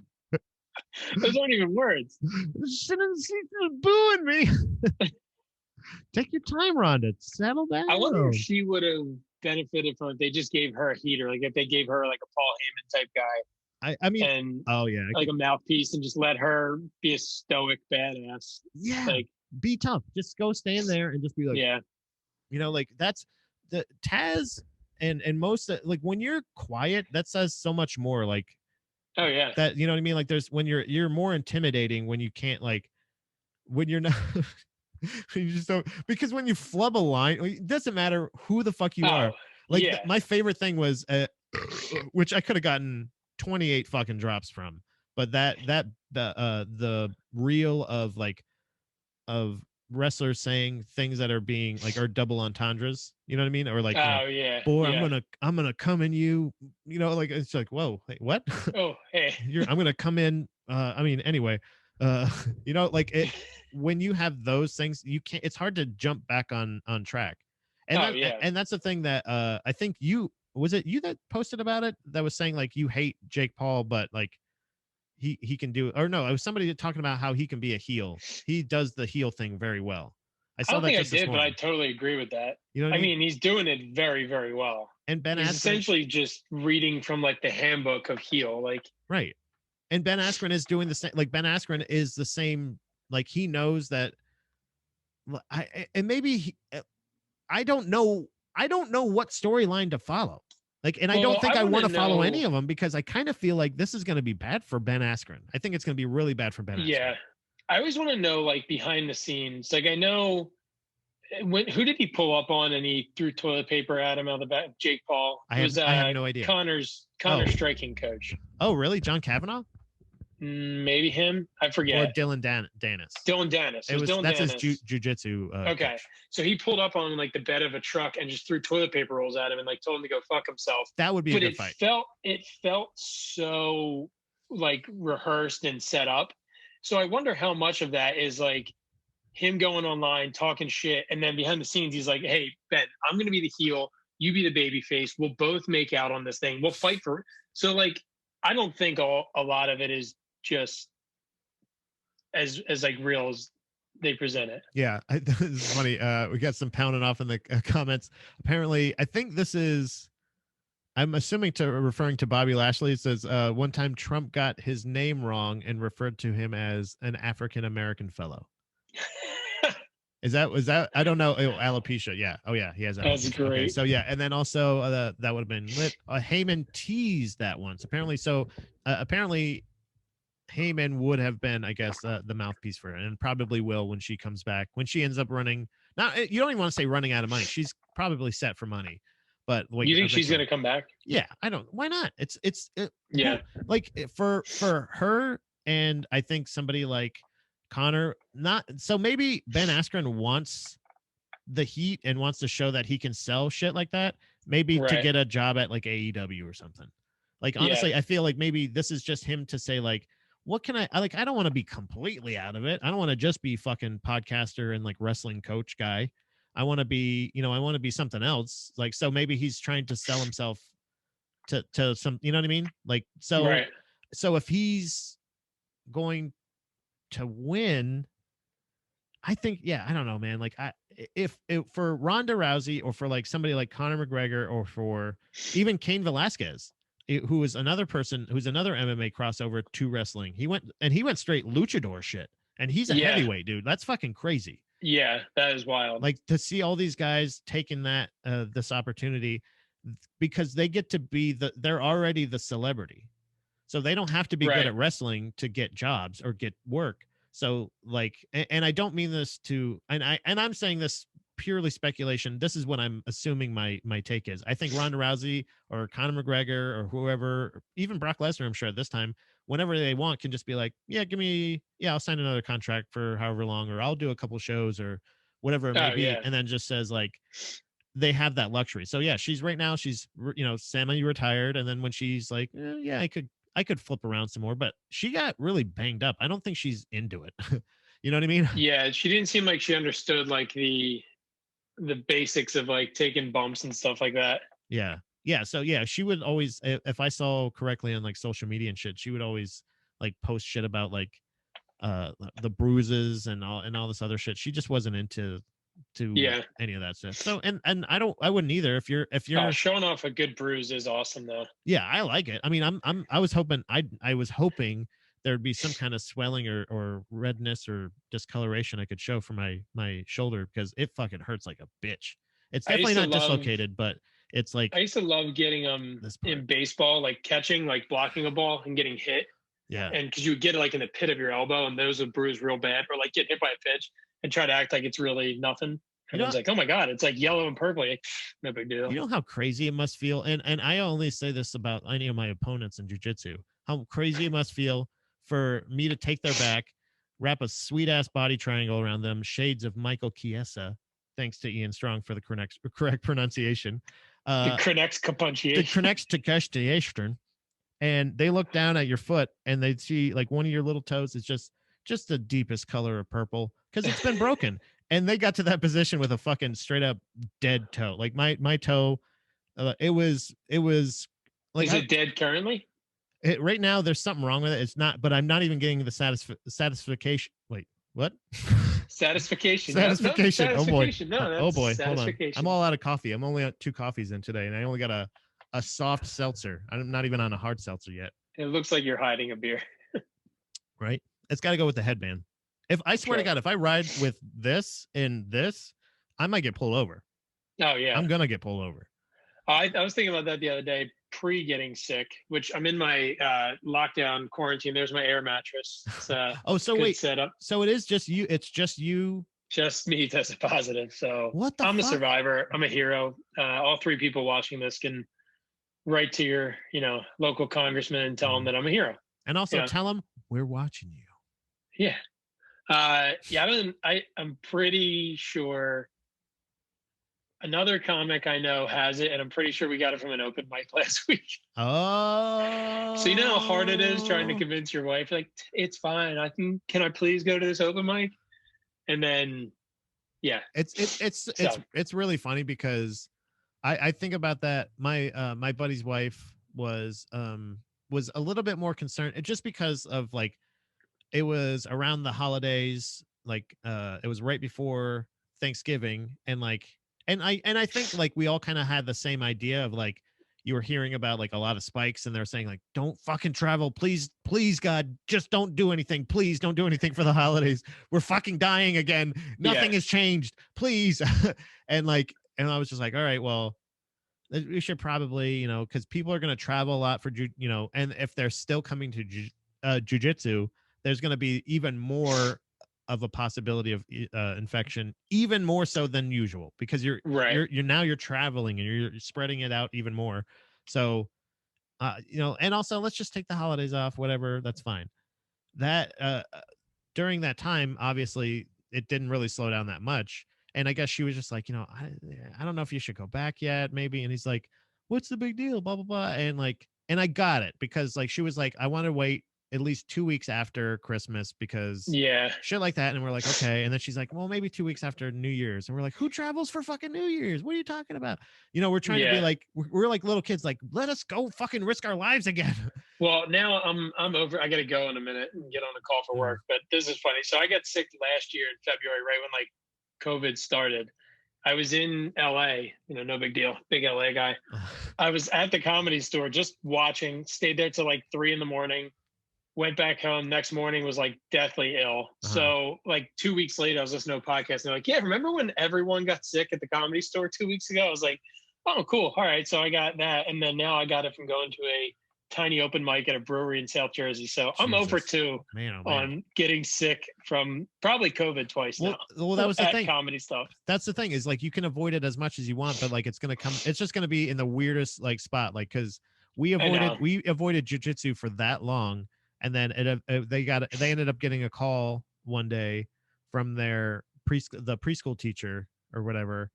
Those aren't even words. Booing me. Take your time, Rhonda. Settle down. I wonder if she would have benefited from if they just gave her a heater, like if they gave her like a Paul Heyman type guy I mean, and oh yeah, like a mouthpiece and just let her be a stoic badass. yeah. Like, Be tough. Just go stand there and just be like, yeah, like that's the Taz and most like when you're quiet, that says so much more. Like oh yeah, that, you know what I mean? Like there's when you're more intimidating when you can't when you're not. You just don't, because when you flub a line, it doesn't matter who the fuck you are. Like yeah. my favorite thing was which I could have gotten 28 fucking drops from, but the reel of of wrestlers saying things that are being like are double entendres, you know what I mean? Or like, yeah, boy, yeah. I'm gonna come in you, like it's like, whoa, hey, what? Oh hey, I'm gonna come in. I mean, anyway, like it when you have those things, you can't. It's hard to jump back on track, and yeah. and that's the thing that I think was it you that posted about it that was saying like you hate Jake Paul, but like he can do, or no, it was somebody talking about how he can be a heel. He does the heel thing very well. I I saw don't that think I just this did, but morning. I totally agree with that. You know what I mean, he's doing it very, very well. And Ben He's Askren, essentially just reading from like the handbook of heel, like right. And Ben Askren is doing the same. Like Ben Askren is the same. Like he knows that. And maybe I don't know. I don't know what storyline to follow. Like, and I don't think I want to follow any of them because I kind of feel like this is going to be bad for Ben Askren. I think it's going to be really bad for Ben Askren. Yeah, I always want to know like behind the scenes. Like I know who did he pull up on and he threw toilet paper at him out of the back? Jake Paul. I have no idea. Connor's striking coach. Oh, really? John Kavanaugh? Maybe him. I forget. Or Dylan Dennis. Dylan Dennis. That's his jujitsu. Okay, coach. So he pulled up on like the bed of a truck and just threw toilet paper rolls at him and like told him to go fuck himself. That would be a good fight. It felt so like rehearsed and set up. So I wonder how much of that is like him going online talking shit, and then behind the scenes he's like, "Hey Ben, I'm gonna be the heel, you be the baby face. We'll both make out on this thing. We'll fight for." So like, I don't think a lot of it is just as like real as they present it. Yeah, this is funny. We got some pounding off in the comments. Apparently, I think this is. I'm assuming referring to Bobby Lashley. It says one time Trump got his name wrong and referred to him as an African American fellow. Was that? I don't know. Oh, alopecia. Yeah. Oh yeah, he has alopecia. That's great. Okay, so yeah, and then also that would have been lit. Heyman teased that once. Apparently, apparently Heyman would have been, I guess, the mouthpiece for her, and probably will when she comes back. When she ends up running, you don't even want to say running out of money. She's probably set for money. But like, you think she's going to come back? Yeah, I don't. Why not? Yeah. Like for her, and I think somebody like Connor. Not so. Maybe Ben Askren wants the heat and wants to show that he can sell shit like that. Maybe to get a job at like AEW or something. Like honestly, I feel like maybe this is just him to say like, what can I like? I don't want to be completely out of it. I don't want to just be fucking podcaster and like wrestling coach guy. I want to be, I want to be something else. Like, so maybe he's trying to sell himself to some, you know what I mean? Like, so if he's going to win, I think, I don't know, man. Like if for Ronda Rousey or for like somebody like Conor McGregor or for even Cain Velasquez, who is another person who's another MMA crossover to wrestling, he went straight luchador shit, and he's a heavyweight dude. That's fucking crazy. Yeah, that is wild. Like to see all these guys taking this opportunity because they get to be they're already the celebrity. So they don't have to be good at wrestling to get jobs or get work. So like, and I don't mean this to, and I'm saying this purely speculation. This is what I'm assuming my take is. I think Ronda Rousey or Conor McGregor or whoever, even Brock Lesnar, I'm sure at this time, whenever they want, can just be like, I'll sign another contract for however long, or I'll do a couple shows or whatever it may be. And then just says like, they have that luxury. So yeah, she's semi-retired. And then when she's like, I could flip around some more, but she got really banged up. I don't think she's into it. You know what I mean? Yeah. She didn't seem like she understood like the basics of like taking bumps and stuff like that. Yeah. Yeah, so yeah, she would always, if I saw correctly on like social media and shit, she would always like post shit about like the bruises and all this other shit. She just wasn't into Yeah. any of that stuff. So and I wouldn't either. If you're Showing off a good bruise is awesome though. yeah, I like it. I mean, I was hoping I was hoping there'd be some kind of swelling or redness or discoloration I could show for my shoulder, because it fucking hurts like a bitch. It's I used definitely to not love- dislocated, but it's like I used to love getting this part. in baseball, like catching, like blocking a ball and getting hit. Yeah. And because you would get it like in the pit of your elbow, and those would bruise real bad, or like get hit by a pitch and try to act like it's really nothing. And it's like, oh my god, it's like yellow and purple. Like, no big deal. You know how crazy it must feel, and I only say this about any of my opponents in jiu-jitsu, how crazy it must feel for me to take their back, wrap a sweet ass body triangle around them, shades of Michael Chiesa, thanks to Ian Strong for the correct pronunciation. The Krenex The compunction. Krenex Tekeshtiation, and they look down at your foot and they see like one of your little toes is just the deepest color of purple because it's been broken. And they got to that position with a fucking straight up dead toe. Like my toe, it was like, Is it dead currently? right now there's something wrong with it. It's not, but I'm not even getting the satisfaction. Wait, what? Satisfaction. Satisfaction. No, Oh boy. No, that's Oh boy. Hold on. satisfaction. I'm all out of coffee. I'm only at 2 coffees in today, and I only got a soft seltzer. I'm not even on a hard seltzer yet. It looks like you're hiding a beer. Right? It's got to go with the headband. If I swear to Sure. God, if I ride with this and this, I might get pulled over. Oh yeah. I'm gonna get pulled over. I was thinking about that the other day, pre getting sick, which I'm in my lockdown quarantine. There's my air mattress. It's Oh, so good wait. setup. So it is just you. It's just you. Just me tested positive. So What the I'm a fuck? survivor. I'm a hero. All 3 people watching this can write to your, local congressman and tell them that I'm a hero. And also Yeah. tell them we're watching you. Yeah. I'm pretty sure another comic I know has it, and I'm pretty sure we got it from an open mic last week. Oh. So you know how hard it is trying to convince your wife, like, it's fine. Can I please go to this open mic? And then, yeah. It's really funny because I think about that. My buddy's wife was a little bit more concerned, just because of like, it was around the holidays, like it was right before Thanksgiving, and like and I think like we all kind of had the same idea of like, you were hearing about like a lot of spikes, and they're saying like, don't fucking travel, please God, just don't do anything, please don't do anything for the holidays, we're fucking dying again, nothing has changed, please. and I was just like, all right, well, we should probably, because people are going to travel a lot for and if they're still coming to jujitsu, there's going to be even more of a possibility of infection, even more so than usual, because you're now you're traveling and you're spreading it out even more. So, and also let's just take the holidays off, whatever, that's fine. That during that time, obviously, it didn't really slow down that much. And I guess she was just like, I don't know if you should go back yet, maybe. And he's like, what's the big deal? Blah, blah, blah. And I got it, because like, she was like, I want to wait at least 2 weeks after Christmas, because shit like that. And we're like, okay. And then she's like, well, maybe 2 weeks after New Year's. And we're like, who travels for fucking New Year's? What are you talking about? We're trying to be like, we're like little kids, like, let us go fucking risk our lives again. Well, now I'm over. I got to go in a minute and get on a call for work. But this is funny. So I got sick last year in February, right when like COVID started. I was in LA, no big deal, big LA guy. I was at the Comedy Store just watching, stayed there till like 3 a.m. Went back home. Next morning was like deathly ill. So like 2 weeks later, I was listening to a podcast. And they're like, yeah, remember when everyone got sick at the Comedy Store 2 weeks ago? I was like, oh, cool. All right. So I got that. And then now I got it from going to a tiny open mic at a brewery in South Jersey. So I'm over 2 on getting sick from probably COVID twice now. Well, that was the thing. Comedy stuff. That's the thing, is like, you can avoid it as much as you want, but like, it's just going to be in the weirdest like spot. Like, cause we avoided jiu-jitsu for that long. And then they ended up getting a call one day from the preschool teacher or whatever.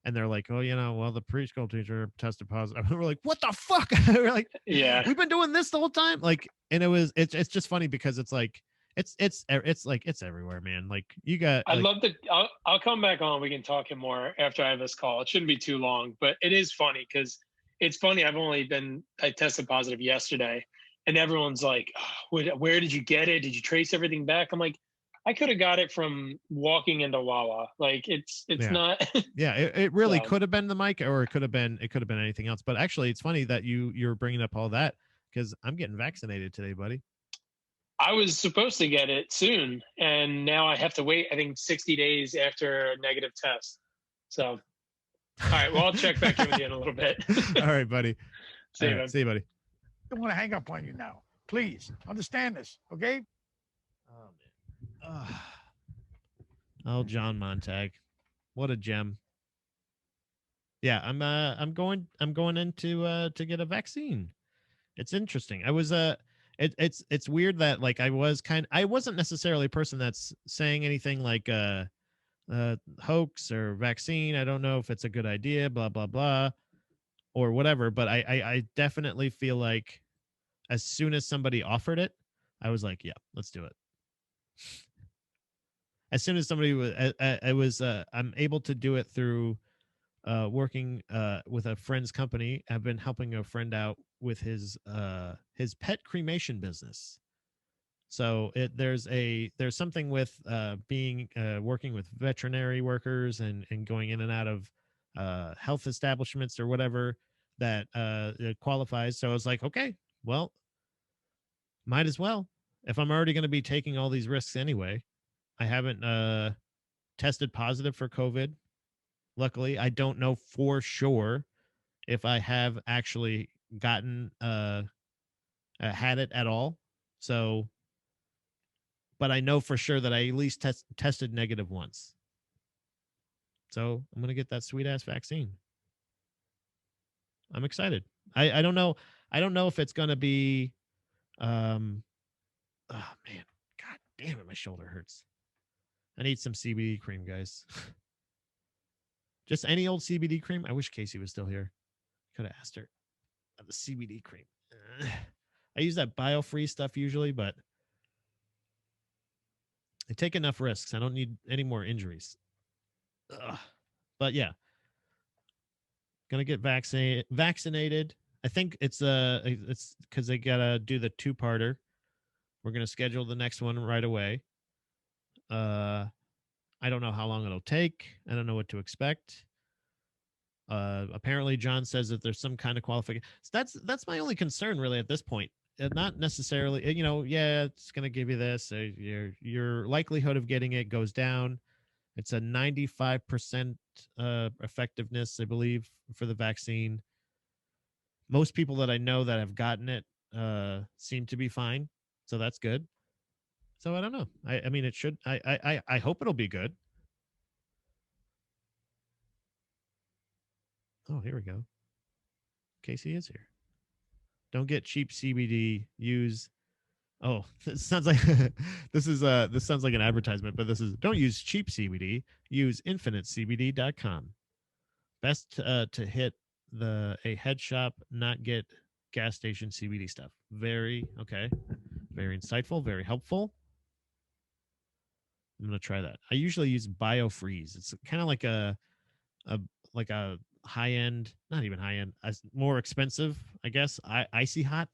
And they're like, oh, well, the preschool teacher tested positive. And we're like, what the fuck? We're like, we've been doing this the whole time. Like, and it's just funny because it's like, it's everywhere, man. Like, you got, I'll come back on. We can talk more after I have this call. It shouldn't be too long, but it is funny because it's funny. I tested positive yesterday, and everyone's like, oh, where did you get it? Did you trace everything back? I'm like, I could have got it from walking into Wawa. Like it's Yeah. not. Yeah, it really So- could have been the mic, or it could have been anything else. But actually, it's funny that you're bringing up all that because I'm getting vaccinated today, buddy. I was supposed to get it soon, and now I have to wait, I think, 60 days after a negative test. So, all right, well, I'll check back in with you in a little bit. All right, buddy. See you, All right, man. see you, buddy. I don't want to hang up on you now. Please understand this, okay? Oh man. Oh, John Montag, what a gem. Yeah, I'm going in to get a vaccine. It's interesting. I was it's weird that like I wasn't necessarily a person that's saying anything like hoax or vaccine. I don't know if it's a good idea, blah blah blah, or whatever. But I definitely feel like as soon as somebody offered it, I was like, yeah, let's do it. As soon as somebody was, I'm able to do it through working with a friend's company. I've been helping a friend out with his pet cremation business. So there's something with being working with veterinary workers and going in and out of health establishments or whatever that it qualifies. So I was like, okay, well, might as well. If I'm already going to be taking all these risks anyway, I haven't tested positive for COVID. Luckily, I don't know for sure if I have actually gotten had it at all. So, but I know for sure that I at least tested negative once. So I'm gonna get that sweet ass vaccine. I'm excited. I don't know. I don't know if it's gonna be. Oh man, god damn it, my shoulder hurts. I need some CBD cream, guys. Just any old CBD cream. I wish Casey was still here. Could have asked her. The CBD cream. I use that biofree stuff usually, but I take enough risks. I don't need any more injuries. Ugh. But yeah, gonna get vaccinated. I think it's because they gotta do the 2-parter. We're gonna schedule the next one right away. I don't know how long it'll take. I don't know what to expect. Apparently John says that there's some kind of qualification. So that's my only concern really at this point. Not necessarily, yeah, it's going to give you this. Your likelihood of getting it goes down. It's a 95% effectiveness, I believe, for the vaccine. Most people that I know that have gotten it seem to be fine. So that's good. So I don't know. I mean, it should. I hope it'll be good. Oh, here we go. Casey is here. Don't get cheap CBD. Use. Oh, this sounds like this sounds like an advertisement, but this is don't use cheap CBD. Use infinitecbd.com. Best to hit a head shop, not get gas station CBD stuff. Very okay. Very insightful. Very helpful. I'm gonna try that. I usually use BioFreeze. It's kind of like a high end, not even high end, more expensive, I guess. Icy hot.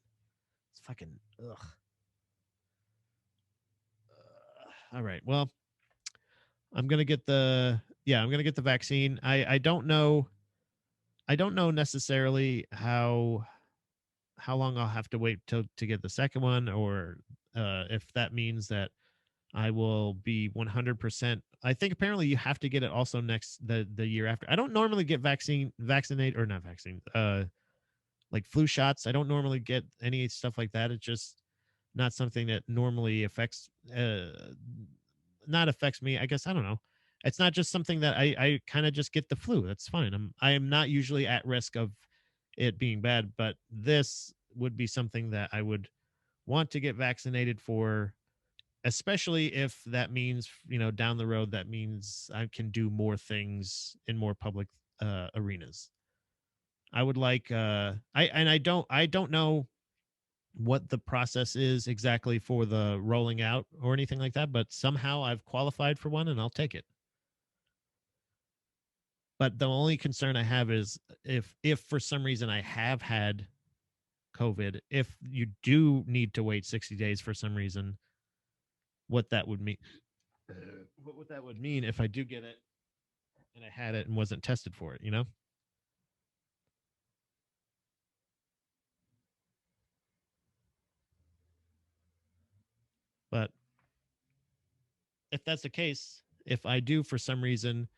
It's fucking ugh. All right. Well, I'm gonna get the vaccine. I don't know. I don't know necessarily how long I'll have to wait to get the second one, or if that means that I will be 100%. I think apparently you have to get it also the year after. I don't normally get vaccinate or not vaccine, like flu shots. I don't normally get any stuff like that. It's just not something that normally not affects me. I guess, I don't know. It's not just something that I kind of just get the flu. That's fine. I am not usually at risk of it being bad, but this would be something that I would want to get vaccinated for, especially if that means, down the road, that means I can do more things in more public arenas. I would like I don't know what the process is exactly for the rolling out or anything like that, but somehow I've qualified for one and I'll take it. But the only concern I have is if for some reason I have had COVID, if you do need to wait 60 days for some reason, what that would mean. What would that would mean if I do get it and I had it and wasn't tested for it, you know? But if that's the case, if I do for some reason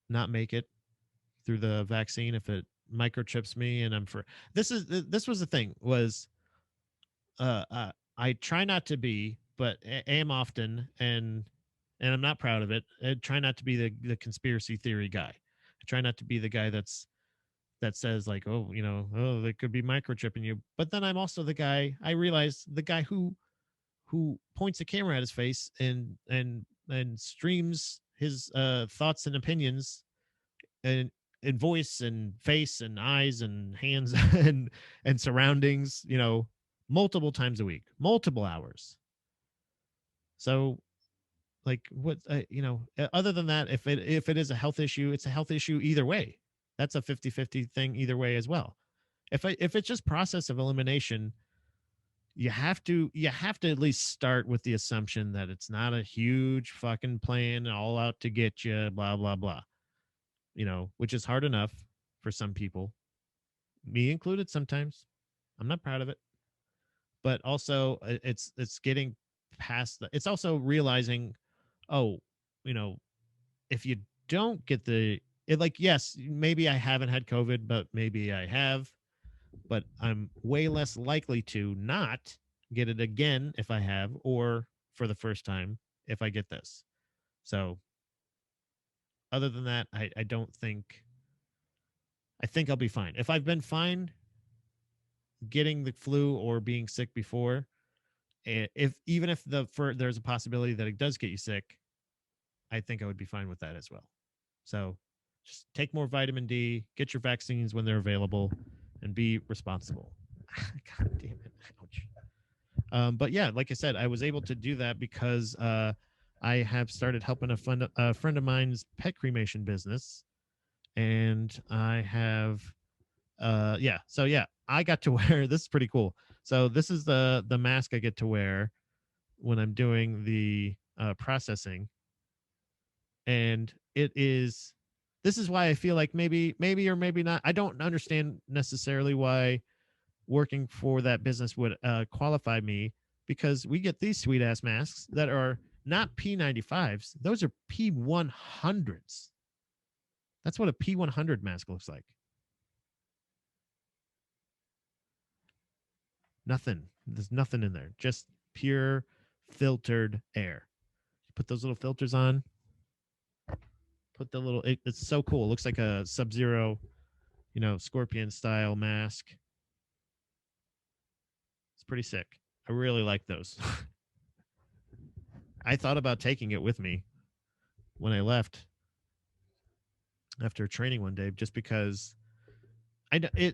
not make it through the vaccine, if it microchips me and I'm for this was the thing was I try not to be, but am often, and I'm not proud of it. I try not to be the conspiracy theory guy. I try not to be the guy that says like, oh, oh, they could be microchipping you. But then I'm also the guy. I realize the guy who points a camera at his face and streams his thoughts and opinions and in voice and face and eyes and hands and surroundings, multiple times a week, multiple hours. So like what other than that, if it is a health issue, it's a health issue either way. That's a 50-50 thing either way as well. If it's just process of elimination, you have to at least start with the assumption that it's not a huge fucking plan all out to get you, blah blah blah. Which is hard enough for some people, me included sometimes. I'm not proud of it. But also it's getting past it's also realizing, oh, if you don't get yes, maybe I haven't had COVID, but maybe I have, but I'm way less likely to not get it again if I have, or for the first time if I get this. So other than that, I think I'll be fine. If I've been fine getting the flu or being sick before, even if there's a possibility that it does get you sick, I think I would be fine with that as well. So just take more vitamin D, get your vaccines when they're available, and be responsible. God damn it. Ouch. But yeah, like I said, I was able to do that because I have started helping a friend of mine's pet cremation business. And I have, I got to wear, this is pretty cool. So this is the mask I get to wear when I'm doing the processing. And this is why I feel like maybe or maybe not. I don't understand necessarily why working for that business would qualify me, because we get these sweet ass masks that are not P95s. Those are P100s. That's what a P100 mask looks like. Nothing. There's nothing in there. Just pure filtered air. Put those little filters on. Put the little, it's so cool. It looks like a Sub-Zero, Scorpion style mask. It's pretty sick. I really like those. I thought about taking it with me when I left after training one day, just because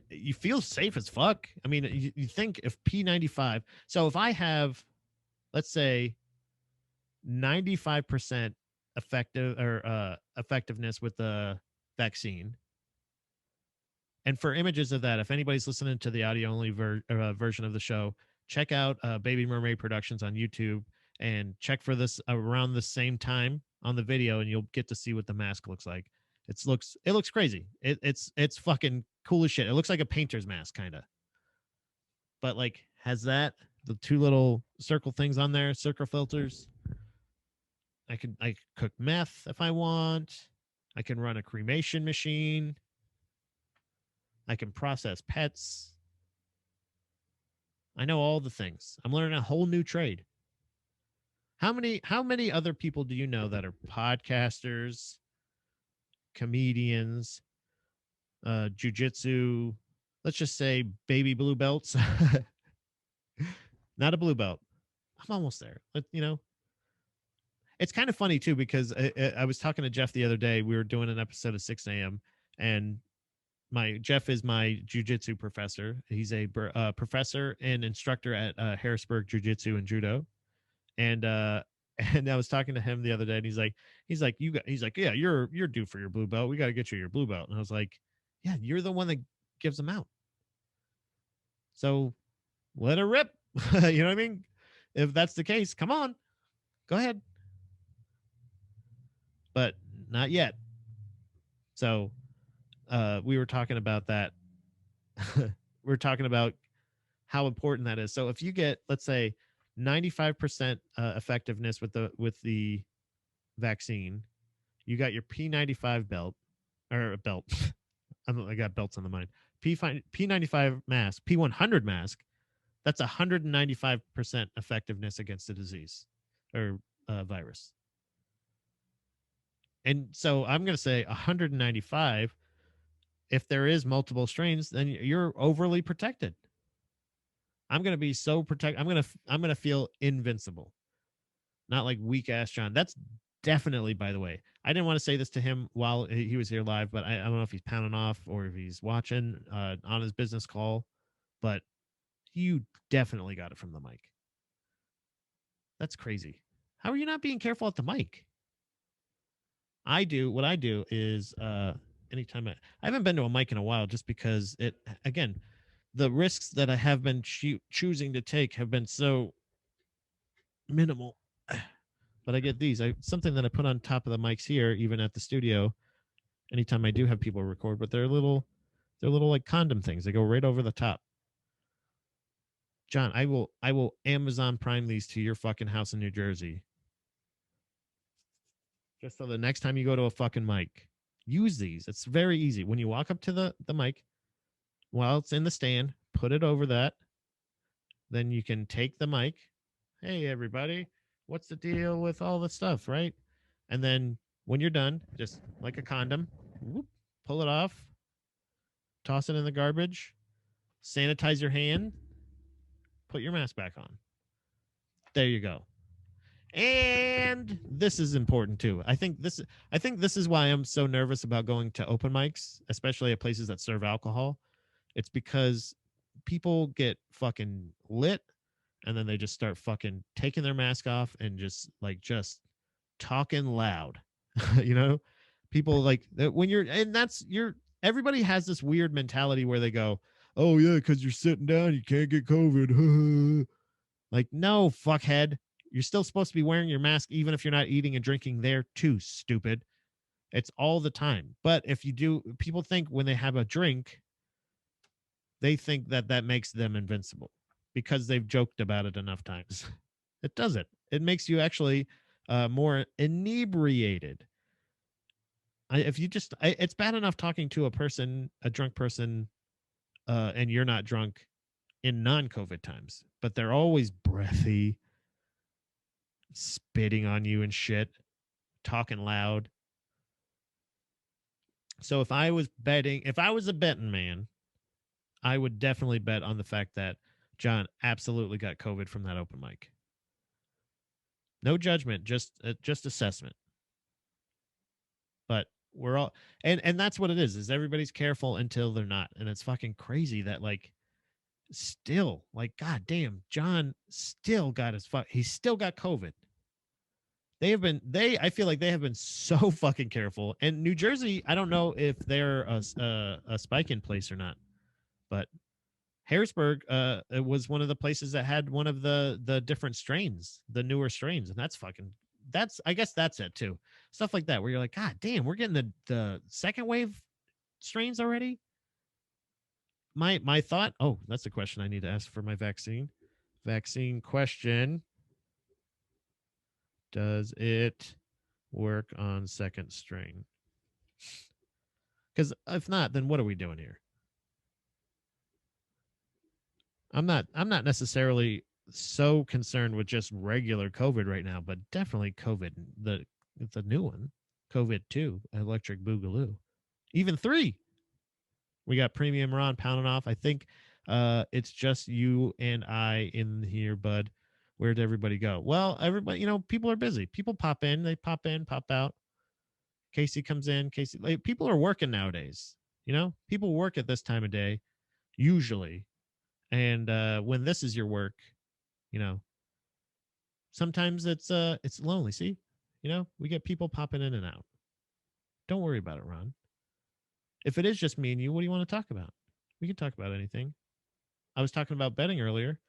you feel safe as fuck. I mean, you think if P95, so if I have, let's say, 95% effectiveness with the vaccine, and for images of that, if anybody's listening to the audio only version of the show, check out Baby Mermaid Productions on YouTube and check for this around the same time on the video, and you'll get to see what the mask looks like. It looks crazy. It's fucking cool as shit. It looks like a painter's mask, kind of, but like has the two little circle things on there, circle filters. I cook meth if I want. I can run a cremation machine. I can process pets. I know all the things. I'm learning a whole new trade. How many other people do you know that are podcasters, comedians, jujitsu, let's just say baby blue belts? Not a blue belt. I'm almost there. But, it's kind of funny too, because I was talking to Jeff the other day. We were doing an episode of 6 a.m. and Jeff is my jujitsu professor. He's a professor and instructor at Harrisburg Jiu-Jitsu and Judo. And And I was talking to him the other day, and he's like, yeah, you're due for your blue belt. We got to get you your blue belt. And I was like, yeah, you're the one that gives them out. So let her rip. You know what I mean? If that's the case, come on, go ahead. But not yet. So we were talking about that. We were talking about how important that is. So if you get, let's say, 95% effectiveness with the vaccine, you got your P95 belt or belt. I got belts on the mind. P95 mask, P100 mask. That's 195% effectiveness against the disease or virus. And so I'm going to say 195. If there is multiple strains, then you're overly protected. I'm going to be so protected. I'm going to feel invincible. Not like weak ass John. That's definitely, by the way, I didn't want to say this to him while he was here live, but I don't know if he's pounding off or if he's watching on his business call, but you definitely got it from the mic. That's crazy. How are you not being careful at the mic? What I do is anytime I haven't been to a mic in a while, just because again, the risks that I have been choosing to take have been so minimal. But I get these. Something that I put on top of the mics here, even at the studio, anytime I do have people record, but they're little like condom things. They go right over the top. John, I will Amazon Prime these to your fucking house in New Jersey. Just so the next time you go to a fucking mic, use these. It's very easy. When you walk up to the mic, while it's in the stand, put it over that. Then you can take the mic. Hey, everybody, what's the deal with all this stuff, right? And then when you're done, just like a condom, whoop, pull it off, toss it in the garbage, sanitize your hand, put your mask back on. There you go. And this is important too. I think this is why I'm so nervous about going to open mics, especially at places that serve alcohol. It's because people get fucking lit and then they just start fucking taking their mask off and just talking loud. You know, people like when everybody has this weird mentality where they go, oh yeah, because you're sitting down, you can't get COVID. Like, no, fuckhead. You're still supposed to be wearing your mask even if you're not eating and drinking there too, stupid. It's all the time. But if you do, people think when they have a drink, they think that makes them invincible because they've joked about it enough times. It doesn't. It makes you actually more inebriated. It's bad enough talking to a drunk person, and you're not drunk in non-COVID times, but they're always breathy, spitting on you and shit, talking loud. So if I was a betting man, I would definitely bet on the fact that John absolutely got COVID from that open mic. No judgment, just assessment. But we're all and that's what it is everybody's careful until they're not. And it's fucking crazy that still god damn, John still got he's still got COVID. I feel like they have been so fucking careful. And New Jersey, I don't know if they're a spike in place or not, but Harrisburg it was one of the places that had one of the different strains, the newer strains, and I guess that's it too. Stuff like that where you're like, god damn, we're getting the second wave strains already. My thought, oh, that's a question I need to ask for my vaccine question. Does it work on second strain? Because if not, then what are we doing here? I'm not necessarily so concerned with just regular COVID right now, but definitely COVID, the new one, COVID 2, Electric Boogaloo, even 3. We got Premium Ron pounding off. I think it's just you and I in here, bud. Where'd everybody go? Well, everybody, people are busy. People pop in, they pop in, pop out. Casey comes in. People are working nowadays. People work at this time of day, usually. And when this is your work, Sometimes it's lonely. See, we get people popping in and out. Don't worry about it, Ron. If it is just me and you, what do you want to talk about? We can talk about anything. I was talking about betting earlier.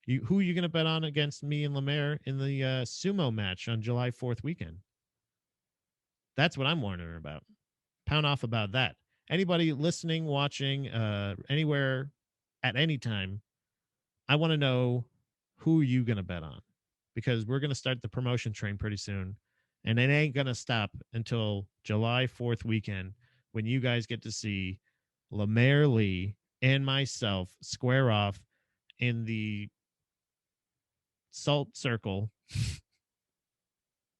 Who are you going to bet on against me and Lemaire in the sumo match on July 4th weekend? That's what I'm wondering about. Pound off about that. Anybody listening, watching, anywhere, at any time, I want to know who are you going to bet on, because we're going to start the promotion train pretty soon, and it ain't going to stop until July 4th weekend, when you guys get to see Lemaire Lee and myself square off in the Salt Circle. It's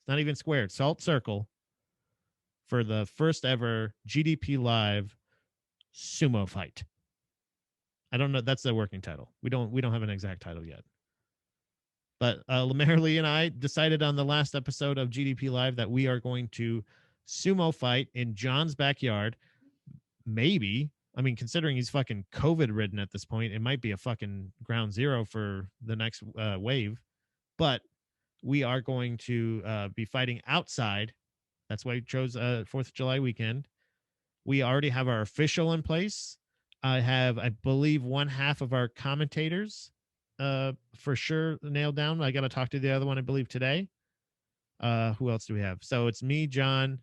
not even squared. Salt Circle, for the first ever GDP Live sumo fight. I don't know. That's the working title. We don't have an exact title yet. But Lemaire Lee and I decided on the last episode of GDP Live that we are going to sumo fight in John's backyard. Maybe. I mean, considering he's fucking COVID ridden at this point, it might be a fucking ground zero for the next wave. But we are going to be fighting outside. That's why we chose 4th of July weekend. We already have our official in place. I believe, one half of our commentators for sure nailed down. I got to talk to the other one, I believe, today. Who else do we have? So it's me, John,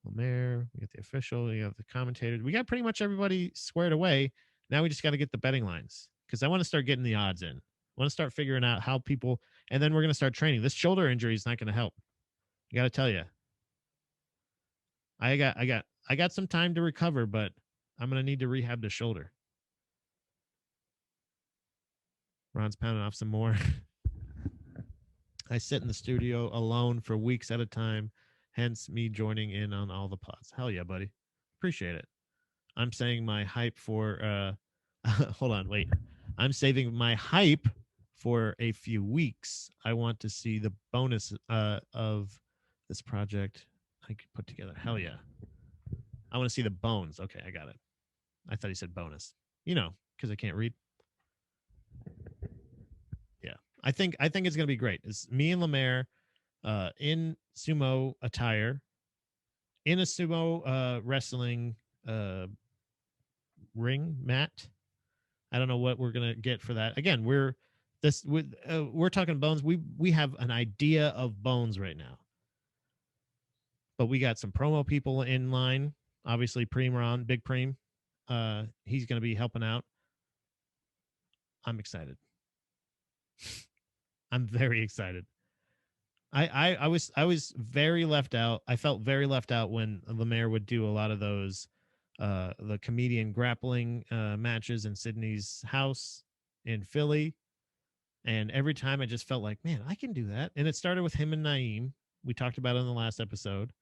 Lemaire. We got the official. We have the commentators. We got pretty much everybody squared away. Now we just got to get the betting lines, because I want to start getting the odds in. I want to start figuring out how people, and then we're going to start training. This shoulder injury is not going to help. I got to tell you. I got some time to recover, but I'm going to need to rehab the shoulder. Ron's pounding off some more. I sit in the studio alone for weeks at a time, hence me joining in on all the pods. Hell yeah, buddy. Appreciate it. I'm saying my hype for hold on, wait. I'm saving my hype for a few weeks. I want to see the bonus of this project I could put together. Hell yeah. I want to see the bones. Okay, I got it. I thought he said bonus. Because I can't read. Yeah. I think it's gonna be great. It's me and Lemaire in sumo attire, in a sumo wrestling ring mat. I don't know what we're gonna get for that. Again, we're talking bones. We have an idea of bones right now, but we got some promo people in line. Obviously, Preem, Big Preem. He's going to be helping out. I'm excited. I'm very excited. I was very left out. I felt very left out when Lemaire would do a lot of those the comedian grappling matches in Sydney's house in Philly. And every time I just felt like, man, I can do that. And it started with him and Naeem. We talked about it in the last episode.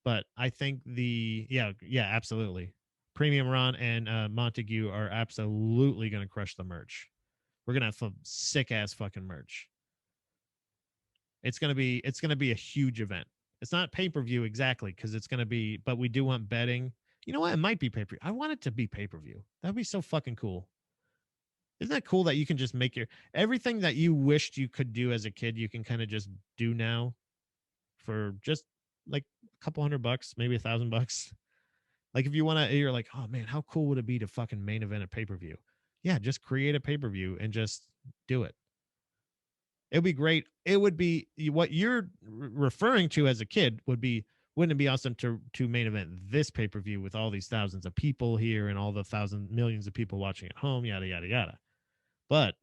But I think absolutely. Premium Ron and Montague are absolutely going to crush the merch. We're going to have some sick ass fucking merch. It's going to be a huge event. It's not pay-per-view exactly, because it's going to be, but we do want betting. You know what? It might be pay-per-view. I want it to be pay-per-view. That'd be so fucking cool. Isn't that cool that you can just make everything that you wished you could do as a kid, you can kind of just do now for just like a couple $100, maybe $1,000. Like if you want to, you're like, oh man, how cool would it be to fucking main event a pay-per-view? Yeah, just create a pay-per-view and just do it. It would be great. It would be what you're referring to as a kid wouldn't it be awesome to main event this pay-per-view with all these thousands of people here and all the millions of people watching at home, yada, yada, yada. But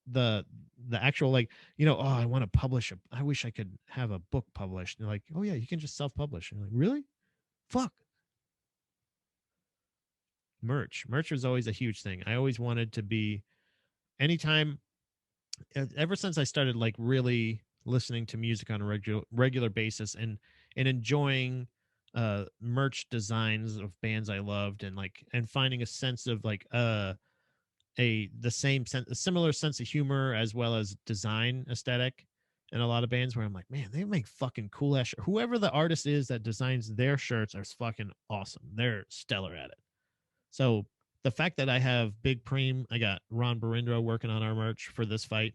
the actual, like, I want to publish I wish I could have a book published. And like, oh yeah, you can just self-publish. And like, really? Fuck. Merch was always a huge thing. I always wanted to be, anytime, ever since I started like really listening to music on a regular basis and enjoying merch designs of bands I loved, and finding a sense of like a similar sense of humor as well as design aesthetic in a lot of bands, where I'm like, man, they make fucking cool ass shirts. Whoever the artist is that designs their shirts are fucking awesome. They're stellar at it. So the fact that I have Big Preem, I got Ron Barindro working on our merch for this fight,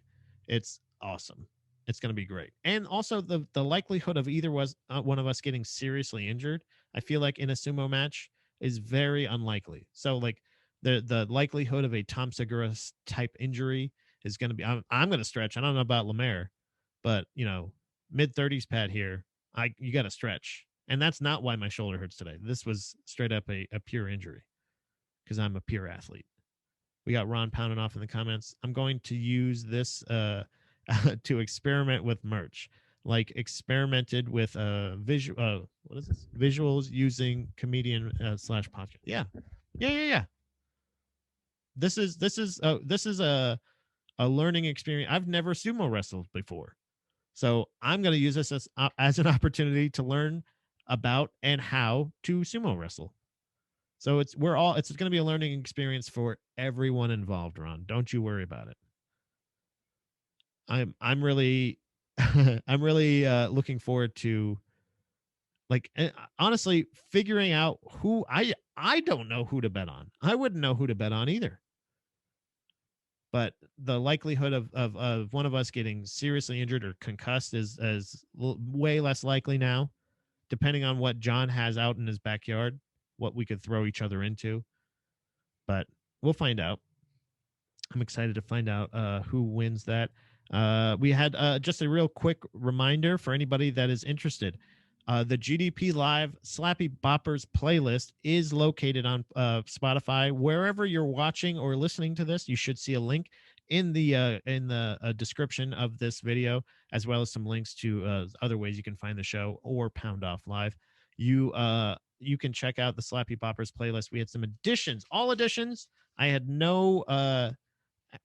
it's awesome. It's going to be great. And also the likelihood of either one of us getting seriously injured, I feel like in a sumo match is very unlikely. So like the likelihood of a Tom Segura type injury is going to be, I'm going to stretch. I don't know about Lemaire, but you know, mid-30s Pat here, you got to stretch. And that's not why my shoulder hurts today. This was straight up a pure injury because I'm a pure athlete. We got Ron pounding off in the comments. I'm going to use this to experiment with merch, like experimented with visual. What is this? Visuals using comedian / podcast. Yeah. This is a learning experience. I've never sumo wrestled before, so I'm going to use this as an opportunity to learn about and how to sumo wrestle. So it's going to be a learning experience for everyone involved, Ron. Don't you worry about it. I'm really I'm really looking forward to, like, honestly, figuring out who I don't know who to bet on. I wouldn't know who to bet on either. But the likelihood of one of us getting seriously injured or concussed is way less likely now, depending on what John has out in his backyard, what we could throw each other into. But we'll find out. I'm excited to find out who wins that. We had just a real quick reminder for anybody that is interested. The GDP Live Slappy Boppers playlist is located on Spotify. Wherever you're watching or listening to this, you should see a link in the description of this video, as well as some links to other ways you can find the show or Pound Off Live. You can check out the Slappy Boppers playlist. We had some additions, all additions. I had no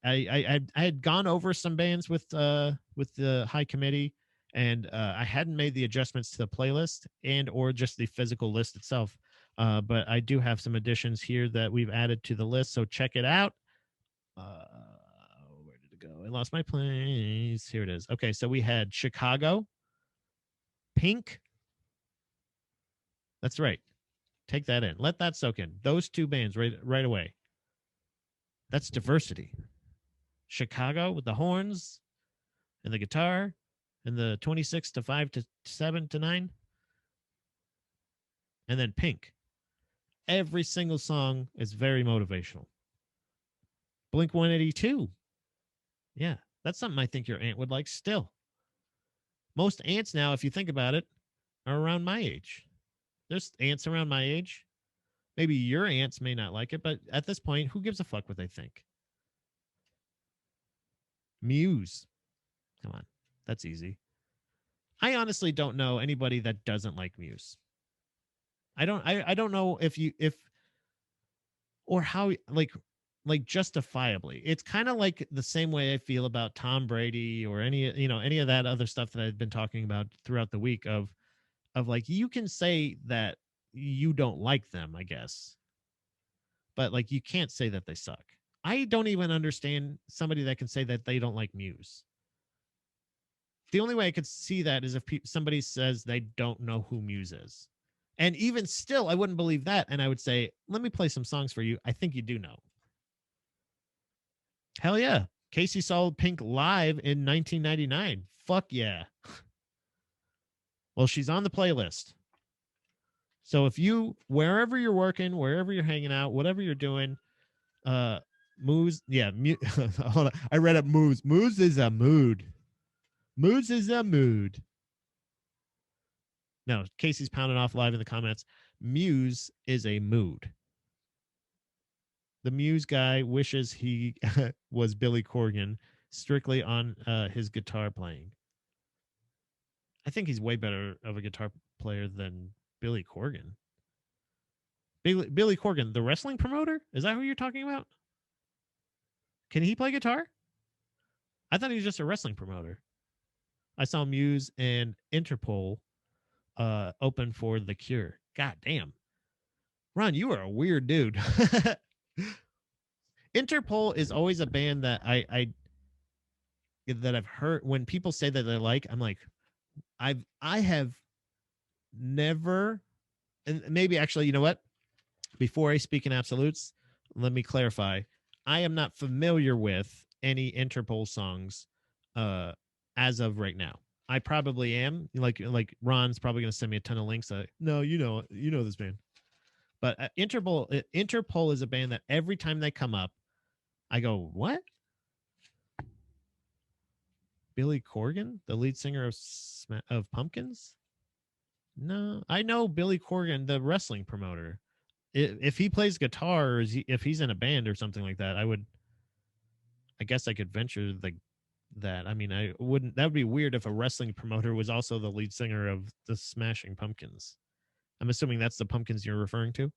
I had gone over some bands with the high committee, and I hadn't made the adjustments to the playlist and or just the physical list itself. But I do have some additions here that we've added to the list, so check it out. Where did it go? I lost my place. Here it is. Okay, so we had Chicago, Pink. That's right. Take that in. Let that soak in. Those two bands right away. That's diversity. Chicago with the horns and the guitar and the 26 to 5 to 7 to 9. And then Pink. Every single song is very motivational. Blink 182. Yeah, that's something I think your aunt would like still. Most aunts now, if you think about it, are around my age. There's aunts around my age. Maybe your aunts may not like it, but at this point, who gives a fuck what they think? Muse. Come on. That's easy. I honestly don't know anybody that doesn't like Muse. I don't know or how, like justifiably. It's kind of like the same way I feel about Tom Brady or any of that other stuff that I've been talking about throughout the week of like, you can say that you don't like them, I guess, but like, you can't say that they suck. I don't even understand somebody that can say that they don't like Muse. The only way I could see that is if somebody says they don't know who Muse is. And even still, I wouldn't believe that. And I would say, let me play some songs for you. I think you do know. Hell yeah. Casey saw Pink live in 1999. Fuck yeah. Well, she's on the playlist. So if wherever you're working, wherever you're hanging out, whatever you're doing, Muse, yeah. Hold on. I read up Muse. Muse is a mood. Muse is a mood. No, Casey's pounding off live in the comments. Muse is a mood. The Muse guy wishes he was Billy Corgan, strictly on his guitar playing. I think he's way better of a guitar player than Billy Corgan. Billy Corgan, the wrestling promoter? Is that who you're talking about? Can he play guitar? I thought he was just a wrestling promoter. I saw Muse and Interpol open for The Cure. God damn. Ron, you are a weird dude. Interpol is always a band that that I've heard when people say that they like. I'm like, I have never, and maybe actually, you know what? Before I speak in absolutes, let me clarify. I am not familiar with any Interpol songs as of right now. I probably am. Like Ron's probably going to send me a ton of links. No, you know this band. But Interpol is a band that every time they come up, I go, what? Billy Corgan, the lead singer of Pumpkins? No, I know Billy Corgan, the wrestling promoter. If he plays guitar or if he's in a band or something like that, I guess I could venture that. I mean, I wouldn't. That would be weird if a wrestling promoter was also the lead singer of the Smashing Pumpkins. I'm assuming that's the Pumpkins you're referring to.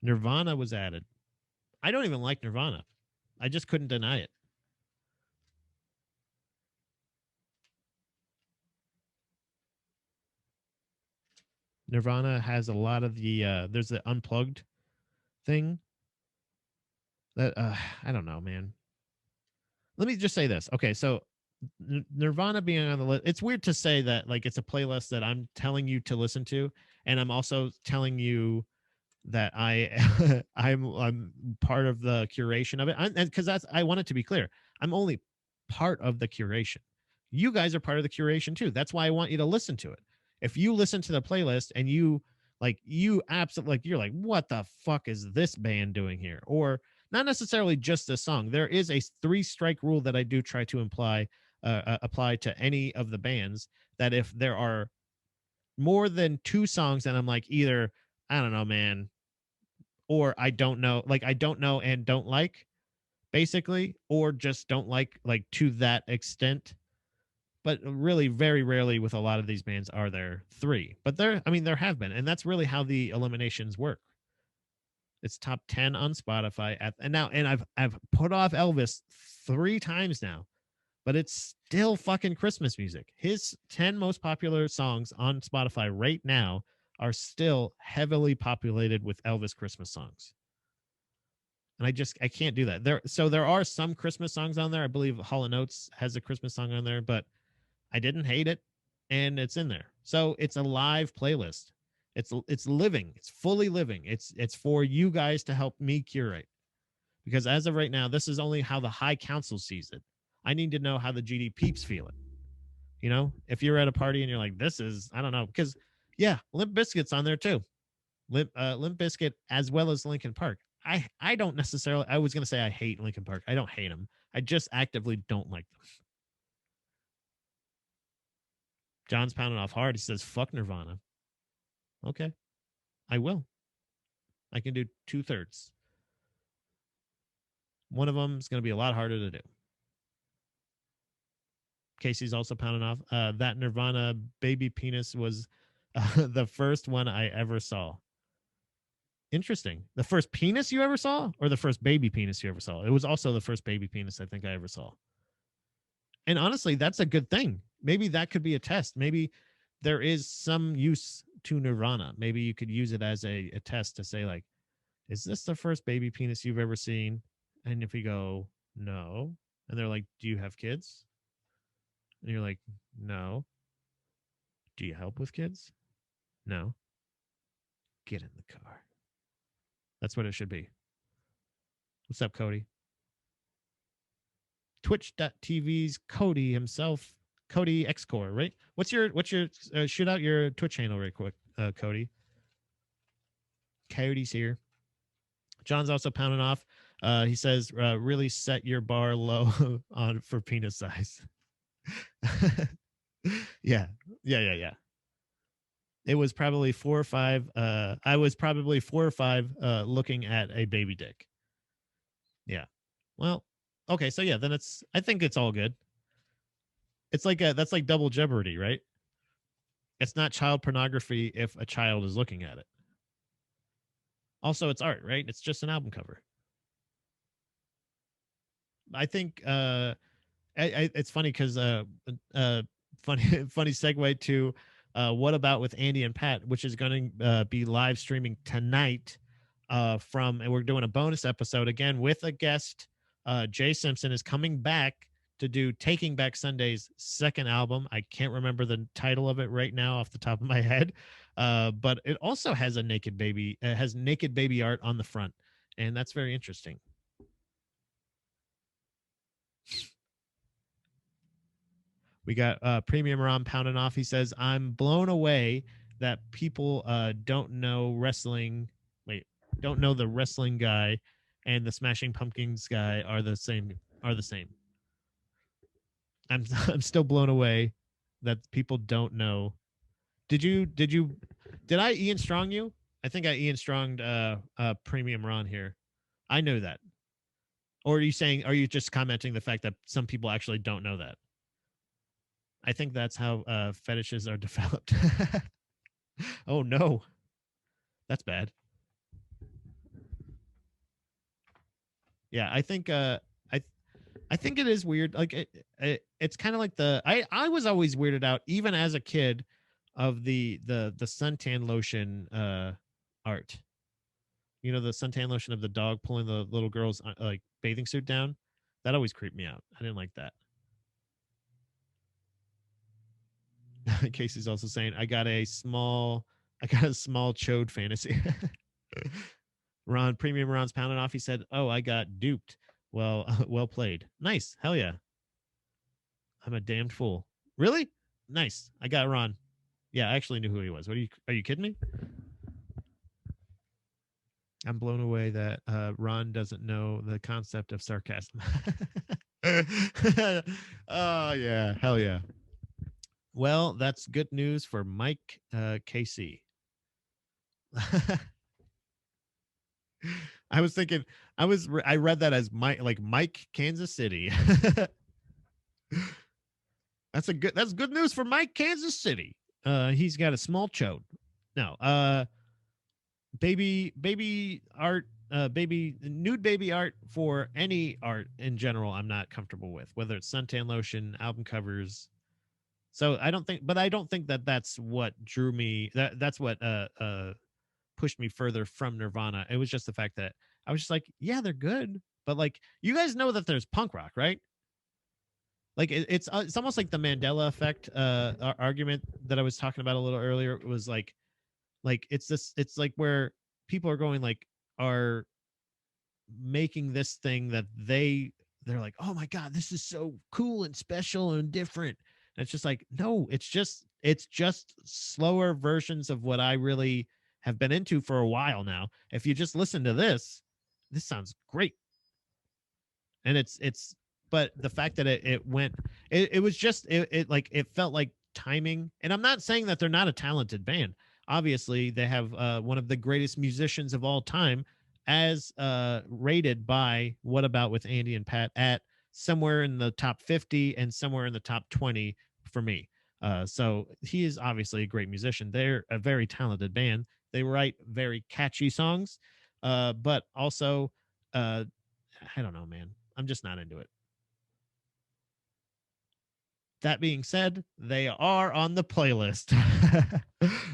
Nirvana was added. I don't even like Nirvana. I just couldn't deny it. Nirvana has a lot of the there's the unplugged thing that I don't know, man. Let me just say this. Okay, so Nirvana being on the list, it's weird to say that like it's a playlist that I'm telling you to listen to, and I'm also telling you that I'm part of the curation of it, and because I want it to be clear, I'm only part of the curation. You guys are part of the curation too. That's why I want you to listen to it. If you listen to the playlist and you absolutely like, you're like, what the fuck is this band doing here? Or not necessarily just the song. There is a 3-strike rule that I do try to apply to any of the bands, that if there are more than 2 songs and I'm like, either, I don't know, man, or I don't know and don't like, basically, or just don't like to that extent. But really, very rarely with a lot of these bands are there 3. But there have been, and that's really how the eliminations work. It's top 10 on Spotify and I've put off Elvis 3 times now, but it's still fucking Christmas music. His 10 most popular songs on Spotify right now are still heavily populated with Elvis Christmas songs. And I can't do that. There are some Christmas songs on there. I believe Hall & Oates has a Christmas song on there, but I didn't hate it, and it's in there. So it's a live playlist. It's living. It's fully living. It's for you guys to help me curate. Because as of right now, this is only how the High Council sees it. I need to know how the GD peeps feel it. You know, if you're at a party and you're like, this is, I don't know, because yeah, Limp Bizkit's on there too. Limp Bizkit as well as Linkin Park. I don't necessarily, I was going to say I hate Linkin Park. I don't hate them. I just actively don't like them. John's pounding off hard. He says, fuck Nirvana. Okay. I will. I can do 2/3. One of them is going to be a lot harder to do. Casey's also pounding off. That Nirvana Baby Penis was the first one I ever saw. Interesting. The first penis you ever saw, or the first baby penis you ever saw? It was also the first baby penis I think I ever saw. And honestly, that's a good thing. Maybe that could be a test. Maybe there is some use to Nirvana. Maybe you could use it as a test to say, like, is this the first baby penis you've ever seen? And if you go, no. And they're like, do you have kids? And you're like, no. Do you help with kids? No. Get in the car. That's what it should be. What's up, Cody? Twitch.tv's Cody himself, Cody Xcore, right? What's your shoot out your Twitch channel right quick, Cody. Coyote's here. John's also pounding off. He says, really set your bar low on for penis size. Yeah. It was probably 4 or 5. I was probably 4 or 5 looking at a baby dick. Yeah. Well, okay. So yeah, then I think it's all good. It's like that's like double jeopardy, right? It's not child pornography if a child is looking at it. Also, it's art, right? It's just an album cover. I think it's funny because funny segue to what about with Andy and Pat, which is going to be live streaming tonight and we're doing a bonus episode again with a guest. Jay Simpson is coming back to do Taking Back Sunday's second album. I can't remember the title of it right now off the top of my head, but it also has a naked baby. It has naked baby art on the front, and that's very interesting. We got Premium Ron pounding off. He says, I'm blown away that people don't know wrestling. Wait, don't know the wrestling guy and the Smashing Pumpkins guy are the same. I'm still blown away that people don't know. Did I Ian Strong you? I think I Ian Stronged Premium Ron here. I know that. Or are you just commenting the fact that some people actually don't know that? I think that's how fetishes are developed. Oh no. That's bad. Yeah, I think I think it is weird. Like it's kind of like I was always weirded out even as a kid of the suntan lotion art. You know, the suntan lotion of the dog pulling the little girl's like bathing suit down. That always creeped me out. I didn't like that. Casey's also saying I got a small chode fantasy. Premium Ron's pounding off. He said, "Oh, I got duped." Well, well played. Nice. Hell yeah. I'm a damned fool. Really? Nice. I got Ron. Yeah, I actually knew who he was. Are you kidding me? I'm blown away that Ron doesn't know the concept of sarcasm. Oh yeah, hell yeah. Well, that's good news for Mike KC. I was thinking, I read that as Mike Kansas City. That's good news for Mike Kansas City. He's got a small chode. No, baby art, nude baby art for any art in general, I'm not comfortable with, whether it's suntan lotion, album covers. So I don't think that that's what drew me. That's what pushed me further from Nirvana. It was just the fact that I was just like, yeah, they're good, but like, you guys know that there's punk rock, right? Like it's almost like the Mandela effect argument that I was talking about a little earlier. It was like it's like where people are going, like, are making this thing that they're like, oh my god, this is so cool and special and different. And it's just like, no, it's just slower versions of what I really have been into for a while now. If you just listen to this sounds great. And it's but the fact that it went, it was just it felt like timing. And I'm not saying that they're not a talented band. Obviously they have one of the greatest musicians of all time, as rated by What About with Andy and Pat at somewhere in the top 50 and somewhere in the top 20 for me. So he is obviously a great musician. They're a very talented band. They write very catchy songs, but also I don't know, man. I'm just not into it. That being said, they are on the playlist.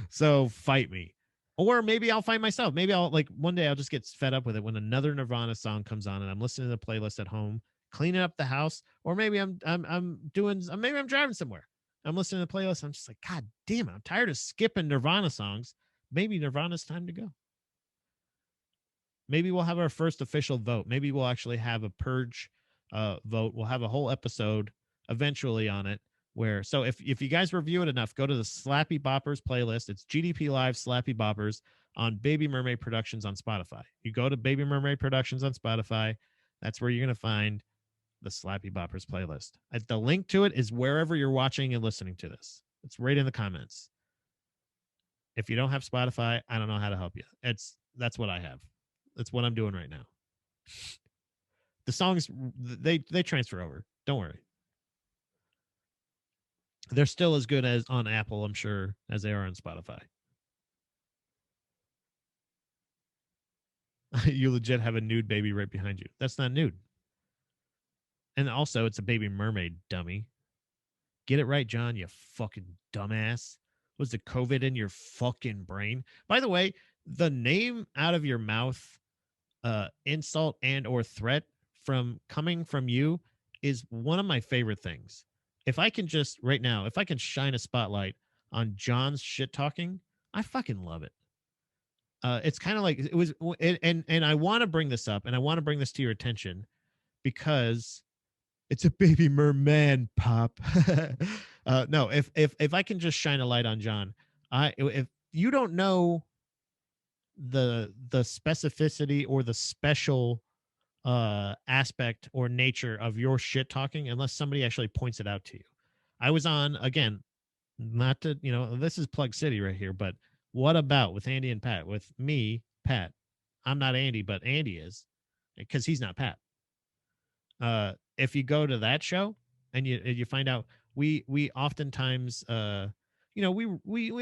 So fight me. Or maybe I'll find myself. Maybe I'll one day I'll just get fed up with it when another Nirvana song comes on and I'm listening to the playlist at home, cleaning up the house, or maybe I'm driving somewhere. I'm listening to the playlist. I'm just like, God damn it, I'm tired of skipping Nirvana songs. Maybe Nirvana's time to go. Maybe we'll have our first official vote. Maybe we'll actually have a purge vote. We'll have a whole episode eventually on it. So if you guys review it enough, go to the Slappy Boppers playlist. It's GDP Live Slappy Boppers on Baby Mermaid Productions on Spotify. You go to Baby Mermaid Productions on Spotify. That's where you're going to find the Slappy Boppers playlist. The link to it is wherever you're watching and listening to this. It's right in the comments. If you don't have Spotify, I don't know how to help you. That's what I have. That's what I'm doing right now. The songs, they transfer over. Don't worry. They're still as good as on Apple, I'm sure, as they are on Spotify. You legit have a nude baby right behind you. That's not nude. And also, it's a baby mermaid, dummy. Get it right, John, you fucking dumbass. Was the COVID in your fucking brain? By the way, the name out of your mouth, insult and or threat coming from you is one of my favorite things. If I can just right now, if I can shine a spotlight on John's shit talking, I fucking love it. It's kind of like it was, and I want to bring this up, and I want to bring this to your attention because It's a baby merman, Pop. No, if I can just shine a light on John, if you don't know the specificity or the special aspect or nature of your shit talking unless somebody actually points it out to you. I was on again, not to, this is Plug City right here, but what about with Andy and Pat? With me, Pat. I'm not Andy, but Andy is, because he's not Pat. If you go to that show and you find out, we oftentimes we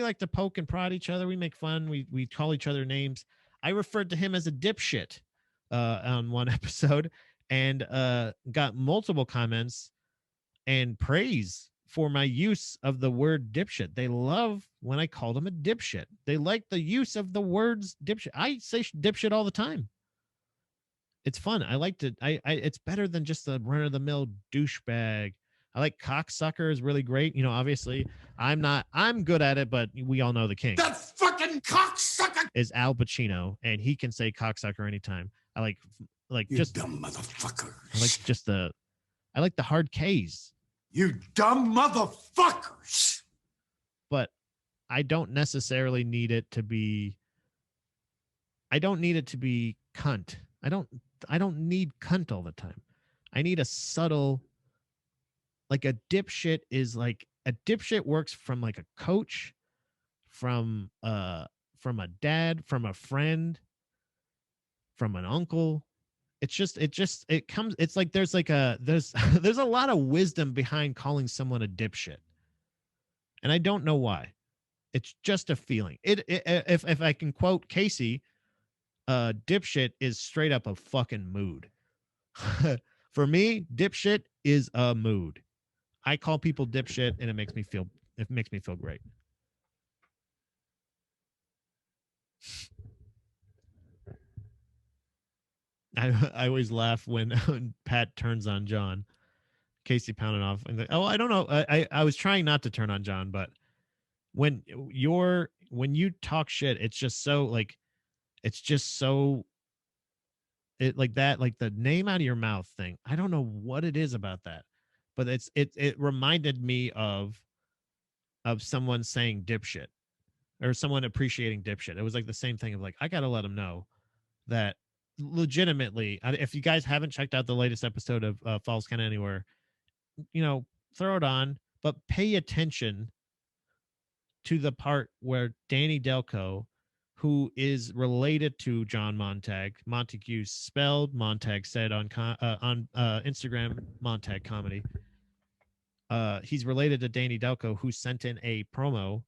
like to poke and prod each other. We make fun. We call each other names. I referred to him as a dipshit on one episode, and got multiple comments and praise for my use of the word dipshit. They love when I called him a dipshit. They like the use of the words dipshit. I say dipshit all the time. It's fun. I like to. It's better than just the run of the mill douchebag. I like cocksucker is really great. Obviously, I'm not. I'm good at it, but we all know the king. That fucking cocksucker Is Al Pacino, and he can say cocksucker anytime. I like you just dumb motherfuckers. I like the hard K's. You dumb motherfuckers. But I don't necessarily need it to be. I don't need it to be cunt. I don't need cunt all the time. I need a subtle, like a dipshit is like a dipshit works from like a coach, from a dad, from a friend, from an uncle. It comes, it's like there's there's a lot of wisdom behind calling someone a dipshit. And I don't know why. It's just a feeling. If I can quote Casey, dipshit is straight up a fucking mood. For me, dipshit is a mood. I call people dipshit and it makes me feel great. I always laugh when Pat turns on John. Casey pounded off and I don't know. I was trying not to turn on John, but when you talk shit, it's just so like it like that, like the name out of your mouth thing. I don't know what it is about that, but it reminded me of someone saying dipshit or someone appreciating dipshit. It was like the same thing of like, I got to let them know that legitimately, if you guys haven't checked out the latest episode of Falls Count Anywhere, throw it on, but pay attention to the part where Danny Delco, who is related to John Montag, Montague spelled, Montag said on Instagram, Montag Comedy. He's related to Danny Delco, who sent in a promo,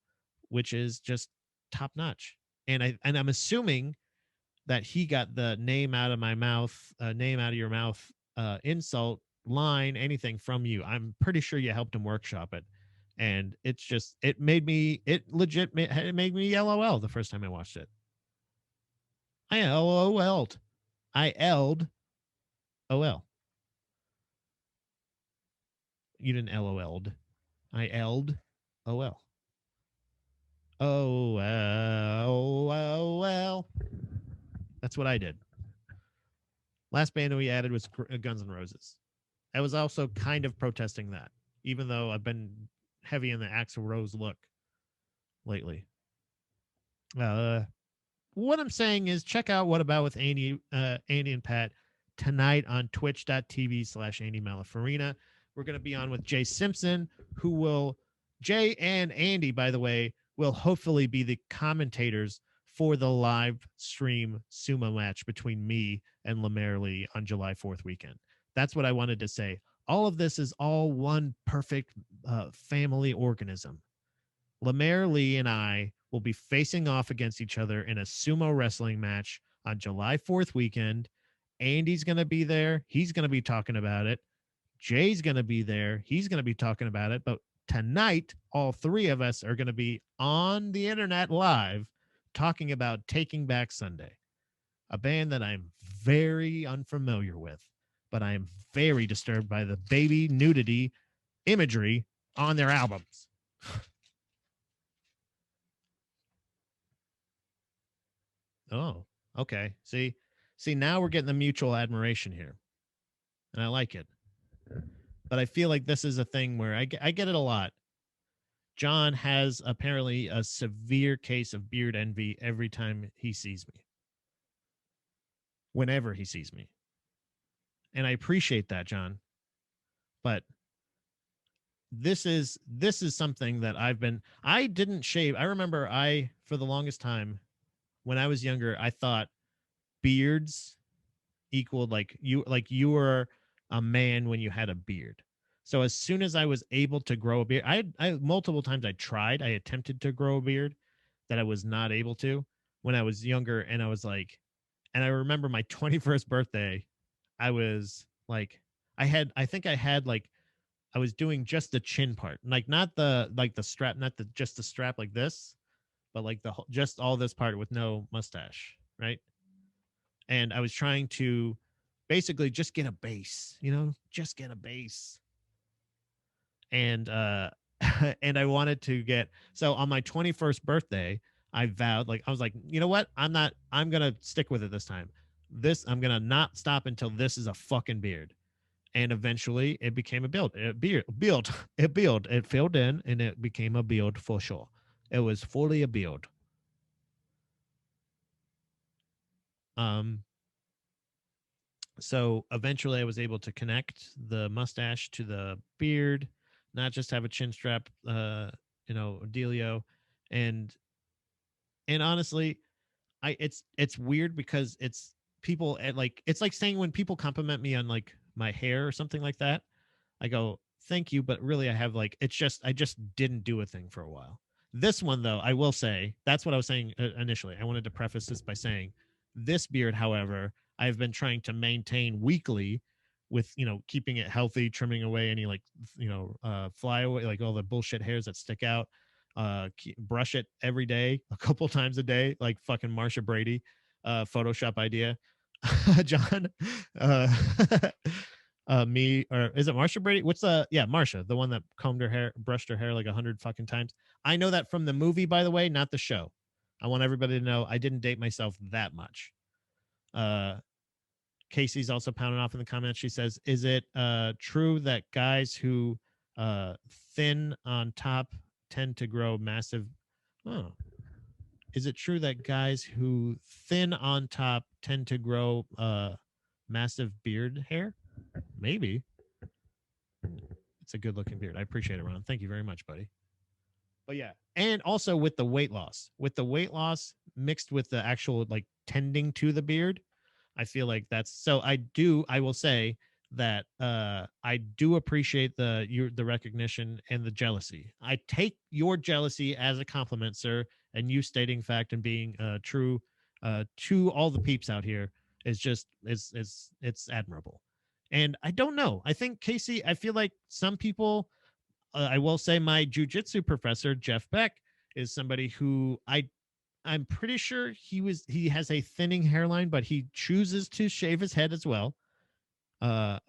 which is just top notch. And I'm assuming that he got the name out of my mouth, name out of your mouth, insult, line, anything from you. I'm pretty sure you helped him workshop it. And it made me LOL the first time I watched it. I LOL'd. I L'd OL. You didn't LOL'd. I L'd OL. OL. That's what I did. Last band we added was Guns N' Roses. I was also kind of protesting that, even though I've been heavy in the Axl Rose look lately. What I'm saying is check out What About with Andy and Pat tonight on twitch.tv/Andy Malafarina. We're going to be on with Jay Simpson, Jay and Andy, by the way, will hopefully be the commentators for the live stream sumo match between me and Lemaire Lee on July 4th weekend. That's what I wanted to say. All of this is all one perfect family organism. Lemaire Lee and I will be facing off against each other in a sumo wrestling match on July 4th weekend. Andy's going to be there. He's going to be talking about it. Jay's going to be there. He's going to be talking about it. But tonight, all three of us are going to be on the internet live talking about Taking Back Sunday, a band that I'm very unfamiliar with, but I am very disturbed by the baby nudity imagery on their albums. Oh, okay. See, now we're getting the mutual admiration here, and I like it. but I feel like this is a thing where I get it a lot. John has apparently a severe case of beard envy every time he sees me. Whenever he sees me. And I appreciate that, John. But this is something that I didn't shave. I remember for the longest time when I was younger, I thought beards equaled like you were a man when you had a beard. So as soon as I was able to grow a beard, I multiple times I attempted to grow a beard that I was not able to when I was younger. And I was like, and I remember my 21st birthday, I was like, I think I had like, I was doing just the chin part, like not the strap, not just the strap like this, but like just all this part with no mustache, right? And I was trying to basically just get a base, just get a base. And and I wanted to get, so on my 21st birthday, I vowed, like, I was like, you know what? I'm gonna stick with it this time. I'm gonna not stop until this is a fucking beard. And eventually it became a build. It filled in and it became a build for sure. It was fully a build. So eventually I was able to connect the mustache to the beard, not just have a chin strap, dealio. And honestly, it's weird because it's people at like, it's like saying when people compliment me on like my hair or something like that, I go, thank you, but really I have like, I just didn't do a thing for a while. This one though, I will say, that's what I was saying initially. I wanted to preface this by saying this beard, however, I've been trying to maintain weekly with, keeping it healthy, trimming away any like, fly away, like all the bullshit hairs that stick out, brush it every day, a couple times a day, like fucking Marsha Brady, Photoshop idea. John, me, or is it Marsha Brady? Marsha, the one that combed her hair, brushed her hair like 100 fucking times. I know that from the movie, by the way, not the show. I want everybody to know I didn't date myself that much. Casey's also pounding off in the comments. She says, is it true that guys who thin on top tend to grow massive? Oh. Is it true that guys who thin on top tend to grow massive beard hair? Maybe. It's a good looking beard. I appreciate it, Ron. Thank you very much, buddy. But yeah. And also with the weight loss mixed with the actual like tending to the beard, I feel like that's, so I will say that I do appreciate the recognition and the jealousy. I take your jealousy as a compliment, sir, and you stating fact and being true to all the peeps out here is just it's admirable. And I don't know. I think, Casey, I feel like some people, I will say my jujitsu professor, Jeff Beck, is somebody who I'm pretty sure he has a thinning hairline, but he chooses to shave his head as well.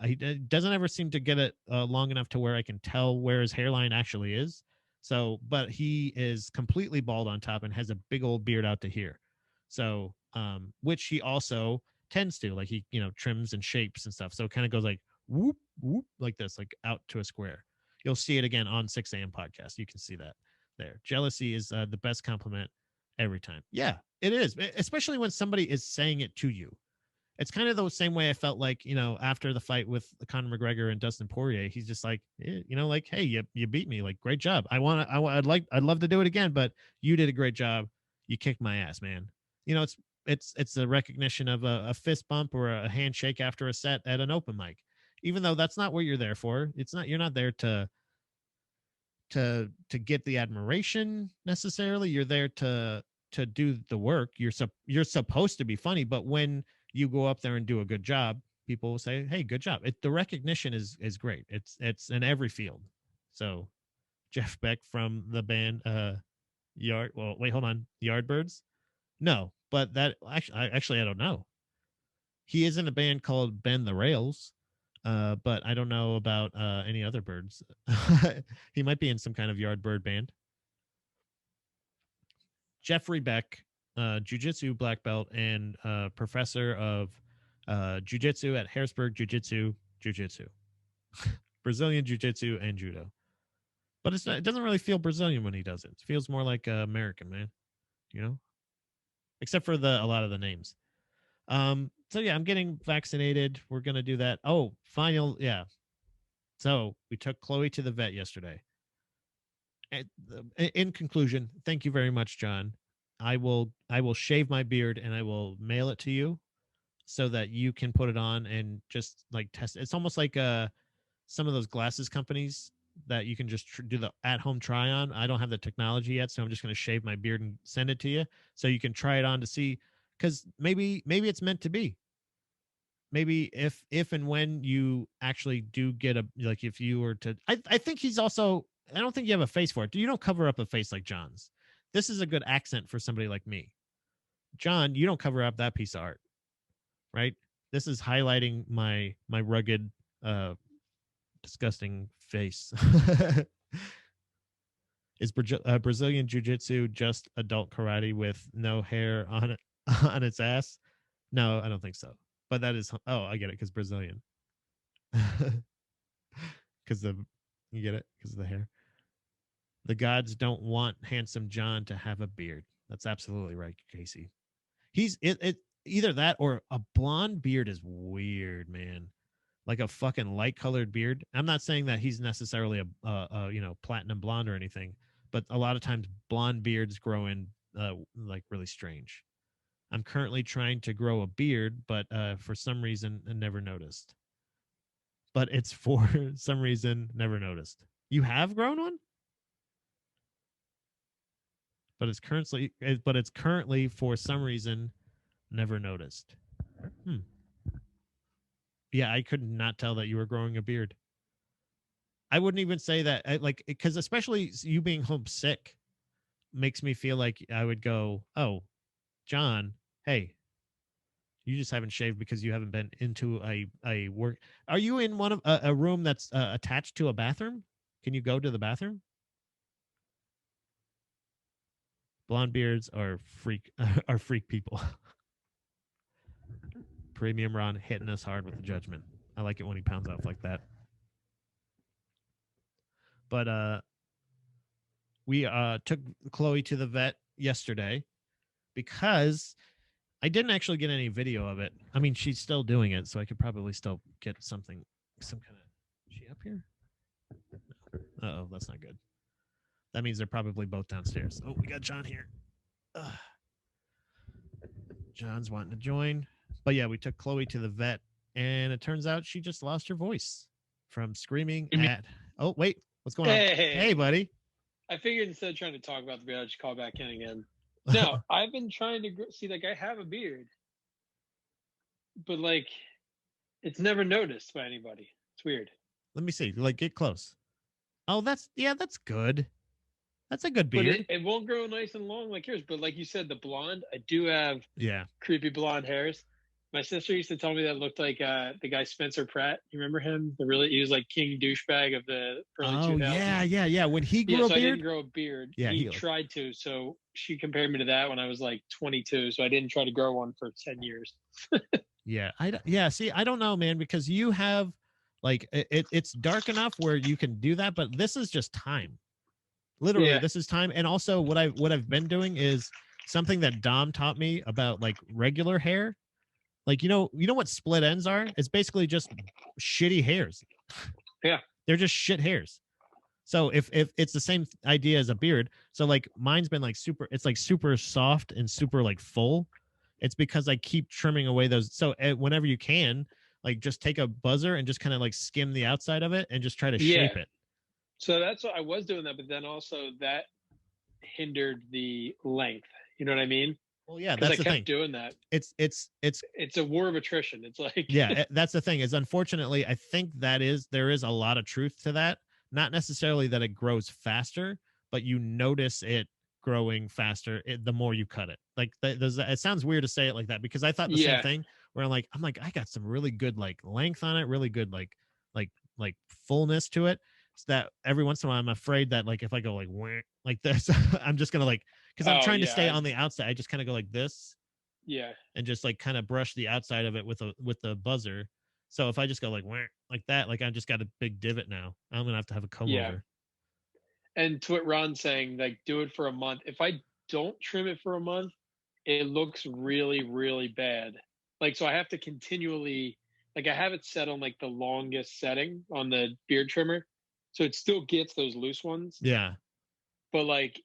He doesn't ever seem to get it long enough to where I can tell where his hairline actually is. So, but he is completely bald on top and has a big old beard out to here. So, which he also tends to, like, he, trims and shapes and stuff. So it kind of goes like whoop, whoop, like this, like out to a square. You'll see it again on 6 a.m. podcast. You can see that there. Jealousy is the best compliment every time. Yeah, it is, especially when somebody is saying it to you. It's kind of the same way I felt like, after the fight with Conor McGregor and Dustin Poirier, he's just like, like, hey, you beat me, like, great job. I'd love to do it again, but you did a great job. You kicked my ass, man. It's a recognition of a fist bump or a handshake after a set at an open mic, even though that's not what you're there for. You're not there to get the admiration necessarily. You're there to do the work. You're supposed to be funny, but when you go up there and do a good job, people will say, hey, good job. The recognition is great. It's in every field. So Jeff Beck from the band Yardbirds? No, but that actually I don't know. He is in a band called Bend the Rails, but I don't know about any other birds. He might be in some kind of Yardbird band. Jeffrey Beck, jiu-jitsu black belt and professor of jiu-jitsu at Harrisburg Jiu-Jitsu. Brazilian Jiu-Jitsu and Judo. But it's not, it doesn't really feel Brazilian when he does it. It feels more like American, man. You know? Except for a lot of the names. So yeah, I'm getting vaccinated. We're gonna do that. Oh, final, yeah. So we took Chloe to the vet yesterday. And, in conclusion, thank you very much, John. I will shave my beard and I will mail it to you so that you can put it on and just like test. It's almost like some of those glasses companies that you can just do the at-home try on. I don't have the technology yet, so I'm just going to shave my beard and send it to you so you can try it on to see, because maybe it's meant to be. Maybe if and when you actually do get a, like, if you were to, I think he's also, I don't think you have a face for it. You don't cover up a face like John's. This is a good accent for somebody like me. John, you don't cover up that piece of art, right? This is highlighting my rugged, disgusting face. Is Brazilian Jiu-Jitsu just adult karate with no hair on it, on its ass? No, I don't think so. But that is, oh, I get it, because Brazilian. Because you get it? Because of the hair. The gods don't want handsome John to have a beard. That's absolutely right, Casey. He's either that or a blonde beard is weird, man. Like a fucking light colored beard. I'm not saying that he's necessarily a platinum blonde or anything, but a lot of times blonde beards grow in like really strange. I'm currently trying to grow a beard, but for some reason I never noticed. But it's for some reason never noticed. You have grown one? But it's currently for some reason never noticed. Yeah, I could not tell that you were growing a beard. I wouldn't even say that, like, because especially you being homesick makes me feel like I would go, oh, John, hey, you just haven't shaved because you haven't been into a work. Are you in one of a room that's attached to a bathroom? Can you go to the bathroom? Blonde beards are freak people. Premium Ron hitting us hard with the judgment. I like it when he pounds off like that. But we took Chloe to the vet yesterday because I didn't actually get any video of it. I mean, she's still doing it, so I could probably still get some kind of. Is she up here? No. Uh-oh, that's not good. That means they're probably both downstairs. Oh, we got John here. Ugh. John's wanting to join. But yeah, we took Chloe to the vet, and it turns out she just lost her voice from screaming at. Oh, wait. What's going on? Hey, buddy. I figured instead of trying to talk about the beard, I'd just call back in again. No, I've been trying to see, like, I have a beard, but like, it's never noticed by anybody. It's weird. Let me see. Like, get close. Oh, that's good. That's a good beard. But it won't grow nice and long like yours. But like you said, the blonde, I do have creepy blonde hairs. My sister used to tell me that looked like the guy Spencer Pratt. You remember him? He was like king douchebag of the early 2000s. Yeah. When he grew a beard, I didn't grow a beard. Yeah, he tried to. So she compared me to that when I was like 22. So I didn't try to grow one for 10 years. See, I don't know, man, because you have like it's dark enough where you can do that, but this is just time. Literally, this is time. And also, what I've been doing is something that Dom taught me about, like, regular hair. Like, you know what split ends are? It's basically just shitty hairs. Yeah. They're just shit hairs. So if it's the same idea as a beard, so like mine's been like super soft and super like full. It's because I keep trimming away those. So whenever you can, like, just take a buzzer and just kind of like skim the outside of it and just try to shape it. So that's what I was doing that, but then also that hindered the length. You know what I mean? Well, yeah, that's the thing. I kept doing that. It's a war of attrition. It's like that's the thing. Is unfortunately, I think there is a lot of truth to that. Not necessarily that it grows faster, but you notice it growing faster the more you cut it. Like it sounds weird to say it like that, because I thought the same thing. Where I'm like, I got some really good like length on it, really good like fullness to it. So that every once in a while I'm afraid that, like, if I go like this, I'm just gonna like, because I'm trying to stay on the outside. I just kind of go like this, and just like kind of brush the outside of it with the buzzer, So if I just go like "Wah," like that, like I just got a big divot now. I'm gonna have to have a comb Yeah. over. And to what Ron's saying, like do it for a month. If I don't trim it for a month, it looks really, really bad. Like, so I have to continually, like, I have it set on like the longest setting on the beard trimmer. So it still gets those loose ones. Yeah. But like,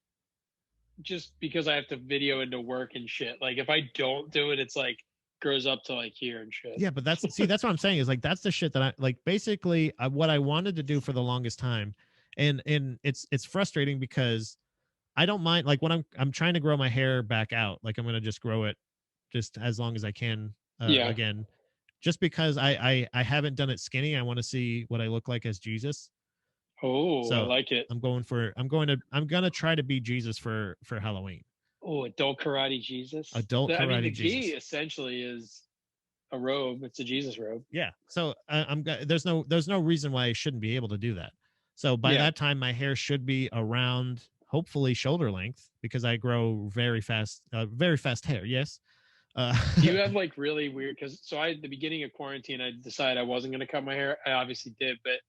just because I have to video into work and shit, like if I don't do it, it's like grows up to like here and shit. Yeah, but that's that's what I'm saying is like that's the shit that I like. Basically, what I wanted to do for the longest time, and it's frustrating because I don't mind like when I'm trying to grow my hair back out, like I'm gonna just grow it just as long as I can Yeah. again, just because I haven't done it skinny. I want to see what I look like as Jesus. Oh, I So like it. I'm gonna try to be Jesus for Halloween. Oh, adult karate Jesus. Adult I mean, karate the gi Jesus. essentially is a robe. It's a Jesus robe. Yeah. So there's no reason why I shouldn't be able to do that. So by that time, my hair should be around hopefully shoulder length because I grow very fast hair. Yes. Do you have like really weird? Because so at the beginning of quarantine, I decided I wasn't going to cut my hair. I obviously did, but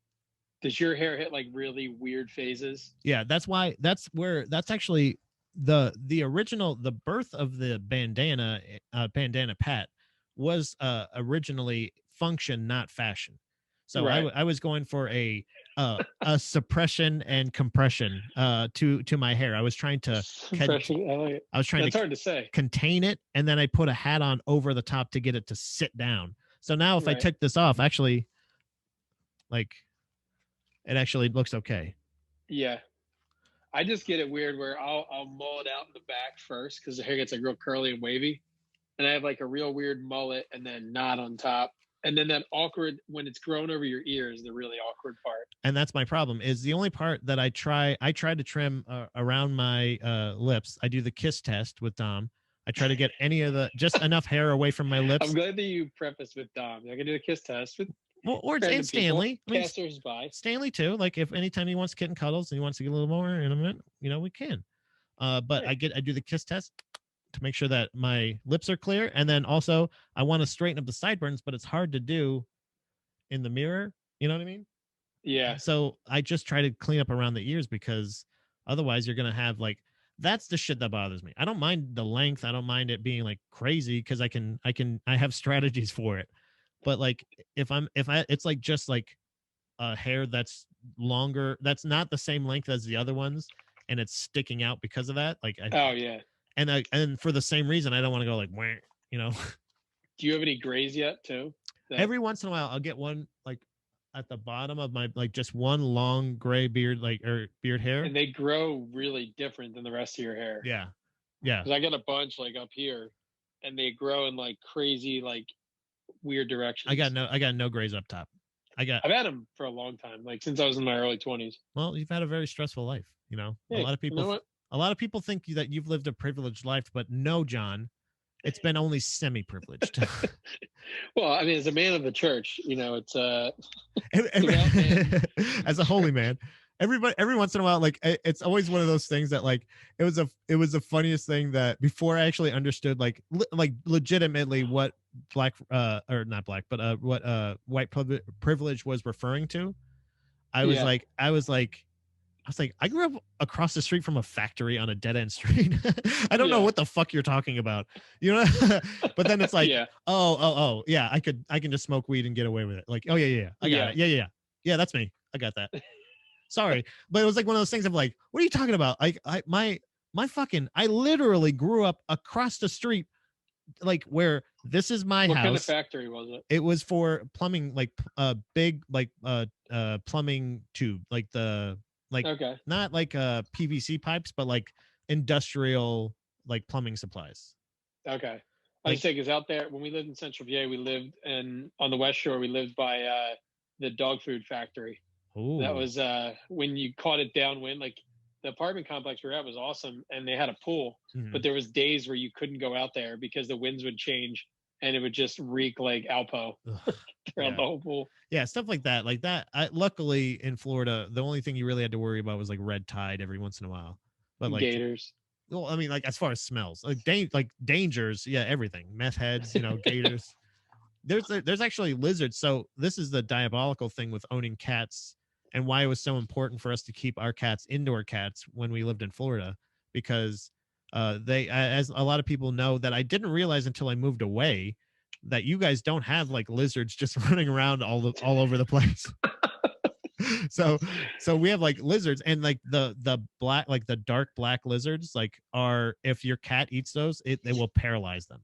does your hair hit like really weird phases? Yeah, that's actually the original, the birth of the bandana pat was originally function, not fashion. So Right. I was going for a suppression and compression to my hair. I was trying to Suppression, I like it. I was trying That's to hard to say. contain it, and then I put a hat on over the top to get it to sit down. So now if I Right. took this off, actually, like, it actually looks okay. Yeah. I just get it weird where I'll mull it out in the back first because the hair gets like real curly and wavy. And I have like a real weird mullet and then knot on top. And then that awkward when it's grown over your ears, the really awkward part. And that's my problem is the only part that I try to trim around my lips. I do the kiss test with Dom. I try to get any of the just enough hair away from my lips. I'm glad that you preface with Dom. I can do a kiss test with or it's Stanley. I mean, passers-by. Stanley too. Like if anytime he wants kitten cuddles and he wants to get a little more intimate, we can. But I do the kiss test to make sure that my lips are clear, and then also I want to straighten up the sideburns, but it's hard to do in the mirror. You know what I mean? Yeah. So I just try to clean up around the ears because otherwise you're gonna have like that's the shit that bothers me. I don't mind the length. I don't mind it being like crazy because I have strategies for it. But like if it's like just like a hair that's longer, that's not the same length as the other ones, and it's sticking out because of that. Like Oh yeah. And for the same reason, I don't want to go like, Do you have any grays yet too? Every once in a while, I'll get one like at the bottom of my like just one long gray beard beard hair, and they grow really different than the rest of your hair. Yeah. Because I got a bunch like up here, and they grow in like crazy like weird directions. I got no grays up top. I've had them for a long time, like since I was in my early 20s. Well, you've had a very stressful life, Yeah, a lot of people. You know what? A lot of people think that you've lived a privileged life, but no, John, it's been only semi-privileged. Well, I mean, as a man of the church, it's as a holy man. Every once in a while, like it's always one of those things that like it was the funniest thing that before I actually understood like legitimately what black or not black, but what white privilege was referring to. I was like, I grew up across the street from a factory on a dead end street. I don't know what the fuck you're talking about, But then it's like, oh, yeah, I can just smoke weed and get away with it. Like, oh yeah, I got it. Yeah, that's me. I got that. Sorry, but it was like one of those things of like, what are you talking about? Like, I literally grew up across the street, like where this is my house. What kind of factory was it? It was for plumbing, like big like plumbing tube, like the. Like not like PVC pipes, but like industrial like plumbing supplies. Okay. I say because out there when we lived in Central VA, we lived on the West Shore. We lived by the dog food factory. Ooh. That was when you caught it downwind. Like the apartment complex we were at was awesome, and they had a pool, but there was days where you couldn't go out there because the winds would change and it would just reek like Alpo throughout the whole pool. Yeah, stuff like that. Like that. Luckily in Florida, the only thing you really had to worry about was like red tide every once in a while. But like gators. Well, I mean, like as far as smells, like dangers, yeah, everything. Meth heads, gators. there's actually lizards. So this is the diabolical thing with owning cats and why it was so important for us to keep our cats indoor cats when we lived in Florida, because they, as a lot of people know that I didn't realize until I moved away, that you guys don't have like lizards just running around all over the place. so we have like lizards, and like the black, like the dark black lizards, like are, if your cat eats those, they will paralyze them.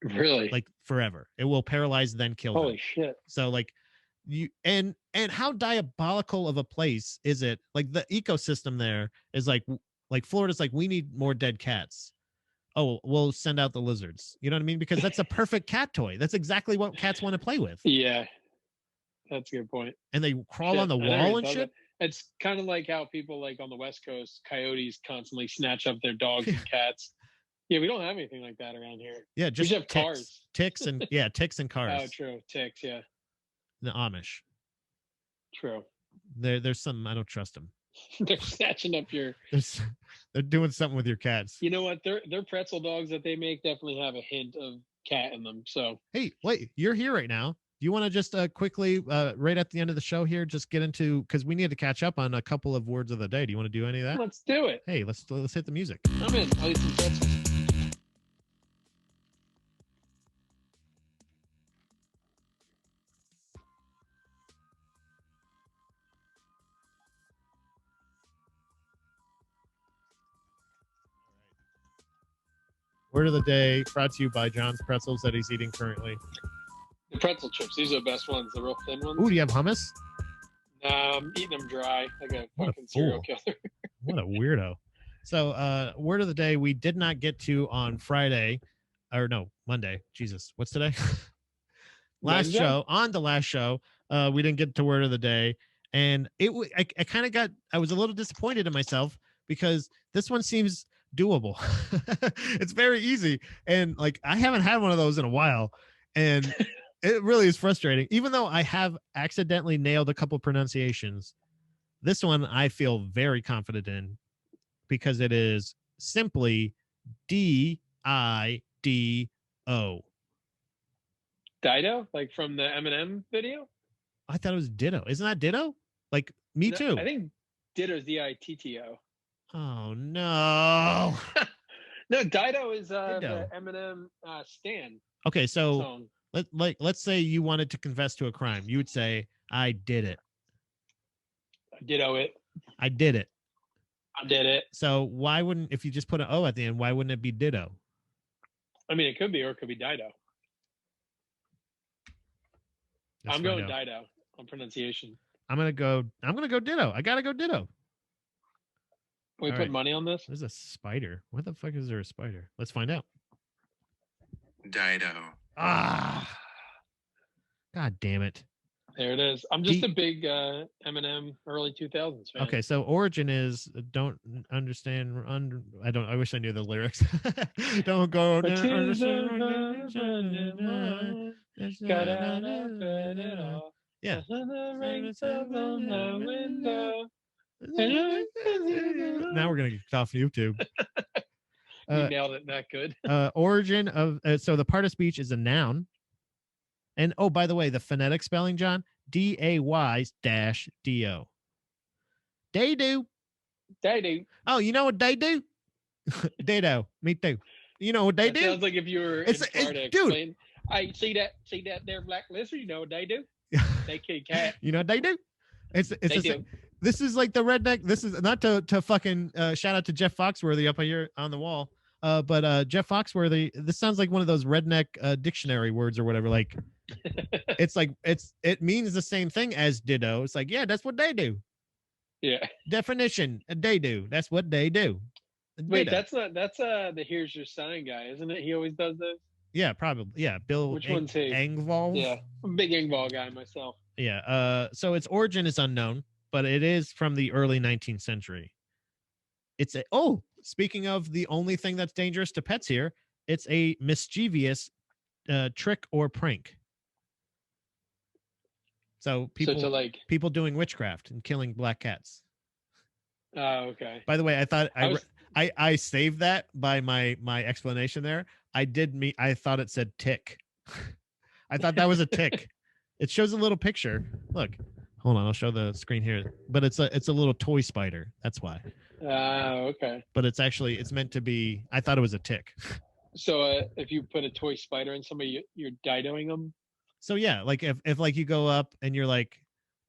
Really? Like forever. It will paralyze, then kill them. Holy shit. So like you, and how diabolical of a place is it? Like the ecosystem there is like Florida's like, we need more dead cats. Oh, we'll send out the lizards. You know what I mean? Because that's a perfect cat toy. That's exactly what cats want to play with. Yeah. That's a good point. And they crawl on the wall and shit. It's kind of like how people like on the West Coast, coyotes constantly snatch up their dogs and cats. Yeah, we don't have anything like that around here. Yeah, We just have cars. ticks and cars. Oh, true. Ticks, yeah. The Amish. True. There's some, I don't trust them. They're snatching up your. They're doing something with your cats. You know what? Their pretzel dogs that they make definitely have a hint of cat in them. So hey, wait, you're here right now. Do you want to just quickly, right at the end of the show here, just get into, because we need to catch up on a couple of words of the day. Do you want to do any of that? let's do it. Hey, let's hit the music. I'm in. I'll eat some pretzels. Word of the day brought to you by John's pretzels that he's eating currently. The pretzel chips. These are the best ones. The real thin ones. Ooh, do you have hummus? Nah, I'm eating them dry like a What a fucking serial fool. killer. What a weirdo. So, word of the day we did not get to on Friday, or no, Monday. Jesus, what's today? Wednesday? On the last show, we didn't get to word of the day, and I kind of I was a little disappointed in myself because this one seems doable. It's very easy, and like I haven't had one of those in a while, and it really is frustrating. Even though I have accidentally nailed a couple pronunciations, this one I feel very confident in because it is simply D-I-D-O. Dido, like from the Eminem video. I thought it was Ditto. Isn't that Ditto? Like me No, too. I think Ditto's D-I-T-T-O. Oh no. No, Dido is Ditto. the Eminem Stan Okay, so song. let's say you wanted to confess to a crime. You would say, I did it. Ditto it. I did it. I did it. So why wouldn't, if you just put an O at the end, why wouldn't it be Ditto? I mean, it could be, or it could be Dido. Let's I'm find going out. Dido on pronunciation. I'm gonna go Ditto. I gotta go Ditto. We All put right. money on this. There's a spider. Why the fuck is there a spider? Let's find out. Dido. Ah, god damn it. There it is. I'm just a big Eminem early 2000s fan. Okay, so origin is don't understand. I wish I knew the lyrics. Don't go. But there, tis the understand. got out of bed at all. Yeah. The rings up on the window. Now we're gonna get off YouTube. You nailed it. That good. Origin of so the part of speech is a noun. And oh, by the way, the phonetic spelling, John, D-A-Y--D-O. They do. They do. Oh, you know what they do? They do. Me too. You know what they That do? sounds like if you were in Florida dude. explain. I see that there black lizard. You know what they do? They kill cat. You know what they do? It's They the do. same- This is like the redneck. This is not to fucking shout out to Jeff Foxworthy up here on the wall. But Jeff Foxworthy, this sounds like one of those redneck dictionary words or whatever. Like it's like it means the same thing as ditto. It's like, yeah, that's what they do. Yeah. Definition, they do. That's what they do. Wait, Ditto. that's the Here's Your Sign guy, isn't it? He always does those. Yeah, probably. Yeah, Bill. Which one's he? Engvall. Yeah, I'm a big Ingval guy myself. Yeah. So its origin is unknown, but it is from the early 19th century. It's a speaking of the only thing that's dangerous to pets here, it's a mischievous trick or prank. So people doing witchcraft and killing black cats. Oh, okay. By the way, I thought I saved that by my explanation there. I thought it said tick. I thought that was a tick. It shows a little picture. Look, hold on, I'll show the screen here. But it's a little toy spider. That's why. Okay. But it's meant to be. I thought it was a tick. So if you put a toy spider in somebody, you're didoing them. So yeah, like if like you go up and you're like,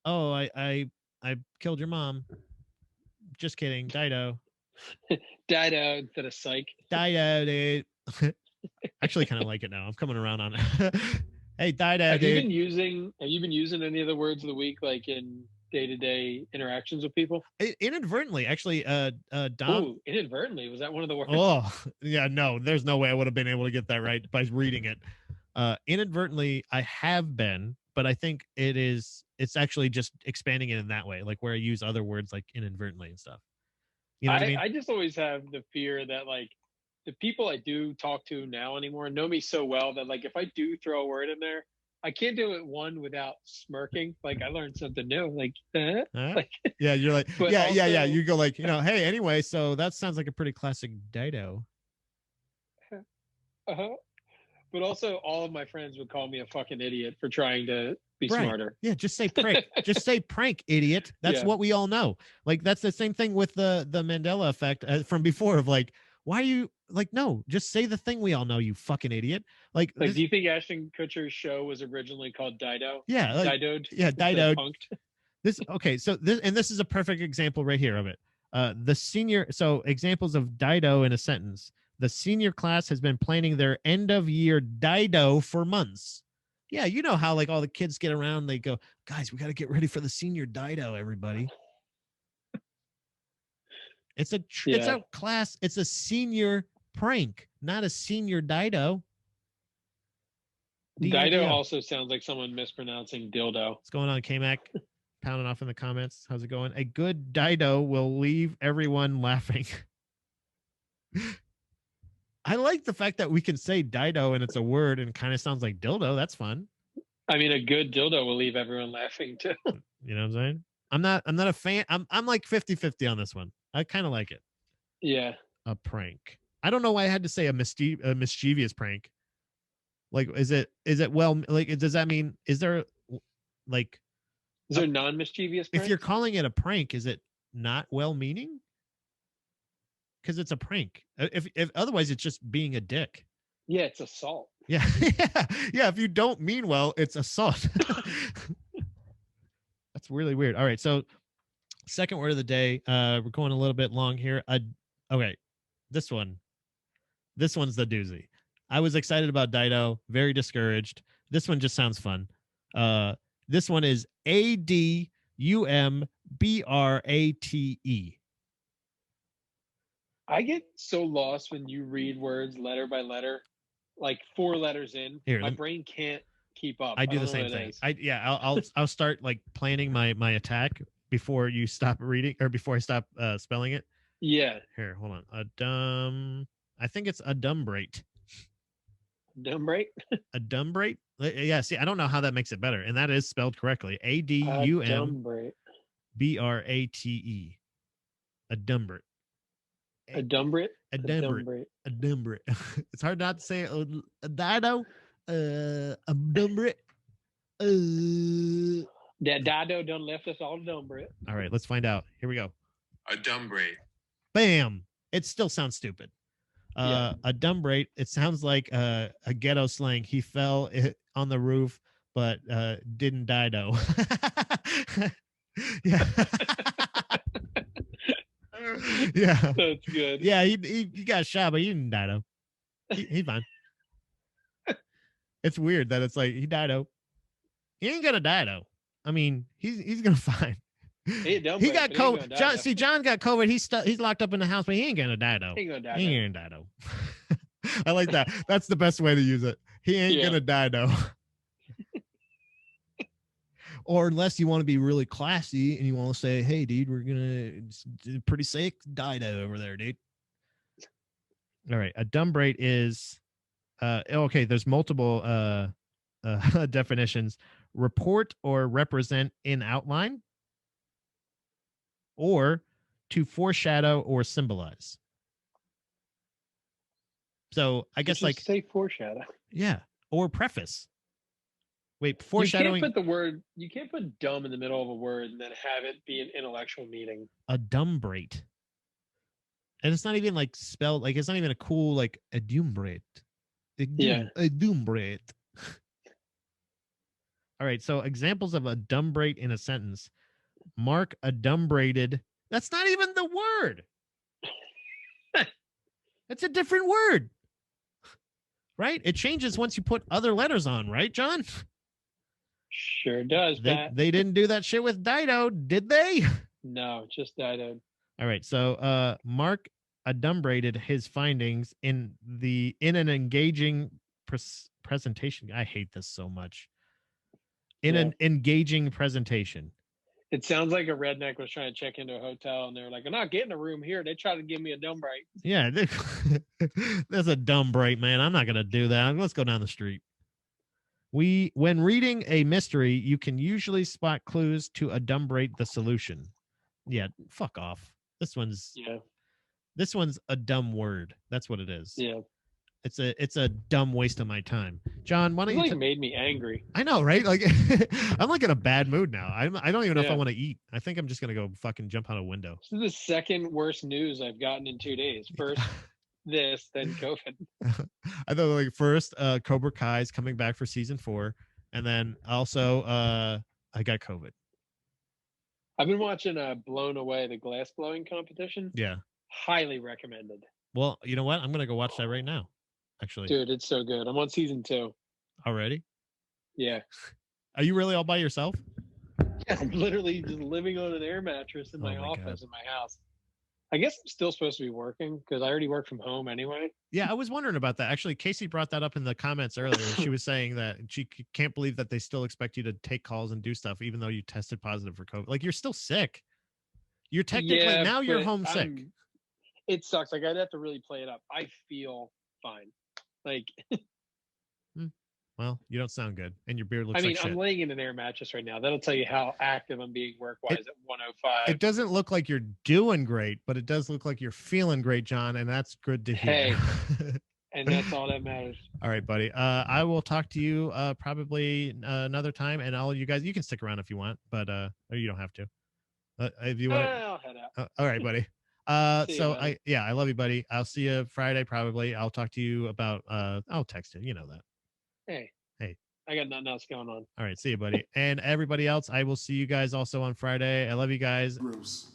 oh, I killed your mom. Just kidding, Dido. Dido instead of psych. Dido, dude. Actually, kind of like it now. I'm coming around on it. Hey, Dido, Have you dude. been using any of the words of the week, like in day-to-day interactions with people? Inadvertently, actually, Dom. Ooh, inadvertently. Was that one of the words? Oh, yeah, no, there's no way I would have been able to get that right by reading it. Inadvertently, I have been, but I think it's actually just expanding it in that way, like where I use other words like inadvertently and stuff. You know what I mean? I just always have the fear that like the people I do talk to now anymore know me so well that like if I do throw a word in there, I can't do it without smirking. Like I learned something new. Like, Huh? like Yeah, you're like, but yeah. also- You go like, hey, anyway, so that sounds like a pretty classic Dido. uh-huh. But also all of my friends would call me a fucking idiot for trying to be Right. smarter. Yeah, just say prank. Just say prank, idiot. That's Yeah. what we all know. Like that's the same thing with the Mandela effect from before of like, why are you like, no, just say the thing we all know, you fucking idiot. Like, Like, do you think Ashton Kutcher's show was originally called Dido? yeah, like, Didoed? yeah, instead Dido. of punked? So this is a perfect example right here of it. So examples of Dido in a sentence. The senior class has been planning their end of year Dido for months. Yeah, you know how like all the kids get around, they go, guys, we got to get ready for the senior Dido, everybody. It's Yeah. it's a senior prank, not a senior Dido. Dido D-I-D-O. also sounds like someone mispronouncing dildo. What's going on, K-Mac? Pounding off in the comments. How's it going? A good Dido will leave everyone laughing. I like the fact that we can say Dido and it's a word and kind of sounds like dildo. That's fun. I mean, a good dildo will leave everyone laughing too. You know what I'm saying? I'm not a fan. I'm like 50-50 on this one. I kind of like it. Yeah. A prank. I don't know why I had to say a mischievous prank. Like, is it well, like, does that mean, is there like, Is there non-mischievous prank? if you're calling it a prank, is it not well meaning? Because it's a prank. If otherwise it's just being a dick. Yeah, it's assault. Yeah. Yeah. If you don't mean well, it's assault. That's really weird. All right. So second word of the day. We're going a little bit long here. Okay. This one's the doozy. I was excited about Dido, very discouraged. This one just sounds fun. This one is ADUMBRATE. I get so lost when you read words letter by letter, like 4 letters in. Here, My brain can't keep up. I do the don't know same what it thing. is. I'll start like planning my attack before you stop reading or before I stop spelling it. Yeah. Here, hold on. I think it's adumbrate. Dumbrate? Adumbrate? Yeah, see, I don't know how that makes it better. And that is spelled correctly. ADUMBRATE. Dumbrate. Adumbrate. Adumbrate? Adumbrate. It's hard not to say Dido. Adumbrate. That Dido done left us all dumbrate. All right, let's find out. Here we go. Adumbrate. Bam. It still sounds stupid. Yeah. Adumbrate. It sounds like a ghetto slang. He fell on the roof, but didn't Dido. Yeah. Yeah. That's good. Yeah, he got shot, but he didn't Dido. He's fine. It's weird that it's like he Dido. He ain't gonna Dido. I mean, he's gonna fine. He got COVID. John got COVID. He's locked up in the house, but he ain't gonna Dido. He ain't gonna He ain't gonna Dido. I like that. That's the best way to use it. He ain't gonna Dido. Or unless you want to be really classy and you want to say, hey, dude, we're going to pretty sick Dido over there, dude. All right. Adumbrate is, okay, there's multiple definitions. Report or represent in outline, or to foreshadow or symbolize. So I guess just like say foreshadow. Yeah, or preface. Wait, You foreshadowing. You can't put dumb in the middle of a word and then have it be an intellectual meaning. Adumbrate. And it's not even like spelled, like it's not even a cool, like adumbrate. Yeah. Adumbrate. All right, so examples of adumbrate in a sentence. Mark adumbrated. That's not even the word. It's a different word. Right? It changes once you put other letters on, right, John? Sure does, Pat. They didn't do that shit with Dido, did they? No, just Dido. All right, so Mark adumbrated his findings in an engaging presentation. I hate this so much. In an engaging presentation. It sounds like a redneck was trying to check into a hotel and they were like, I'm not getting a room here. They tried to give me a dumb break. Yeah, that's a dumb break, man. I'm not going to do that. Let's go down the street. When reading a mystery, you can usually spot clues to adumbrate the solution. Yeah, fuck off. This one's a dumb word. That's what it is. Yeah. It's a dumb waste of my time. John, why don't you made me angry. I know, right? Like I'm like in a bad mood now. I don't even know if I want to eat. I think I'm just gonna go fucking jump out a window. This is the second worst news I've gotten in 2 days. First this, then COVID. I thought like first Cobra Kai's coming back for season 4, and then also I got COVID. I've been watching Blown Away, the glass blowing competition. Yeah. Highly recommended. Well, you know what? I'm gonna go watch that right now. Actually. Dude, it's so good. I'm on season 2. Already? Yeah. Are you really all by yourself? Yeah, I'm literally just living on an air mattress in my office in my house. I guess I'm still supposed to be working because I already work from home anyway. Yeah, I was wondering about that. Actually, Casey brought that up in the comments earlier. She was saying that she can't believe that they still expect you to take calls and do stuff, even though you tested positive for COVID. Like, you're still sick. You're technically, now you're homesick. It sucks. Like, I'd have to really play it up. I feel fine. Like, well, you don't sound good, and your beard looks like shit. I'm laying in an air mattress right now. That'll tell you how active I'm being work-wise at 105. It doesn't look like you're doing great, but it does look like you're feeling great, John, and that's good to hear. Hey, and that's all that matters. All right, buddy. I will talk to you probably another time, and all you guys, you can stick around if you want, but or you don't have to. If you want, I'll head out. all right, buddy. So buddy. I love you, buddy. I'll see you Friday probably. I'll talk to you about I'll text you. You know that. Hey. I got nothing else going on. All right, see you, buddy. And everybody else, I will see you guys also on Friday. I love you guys. Bruce.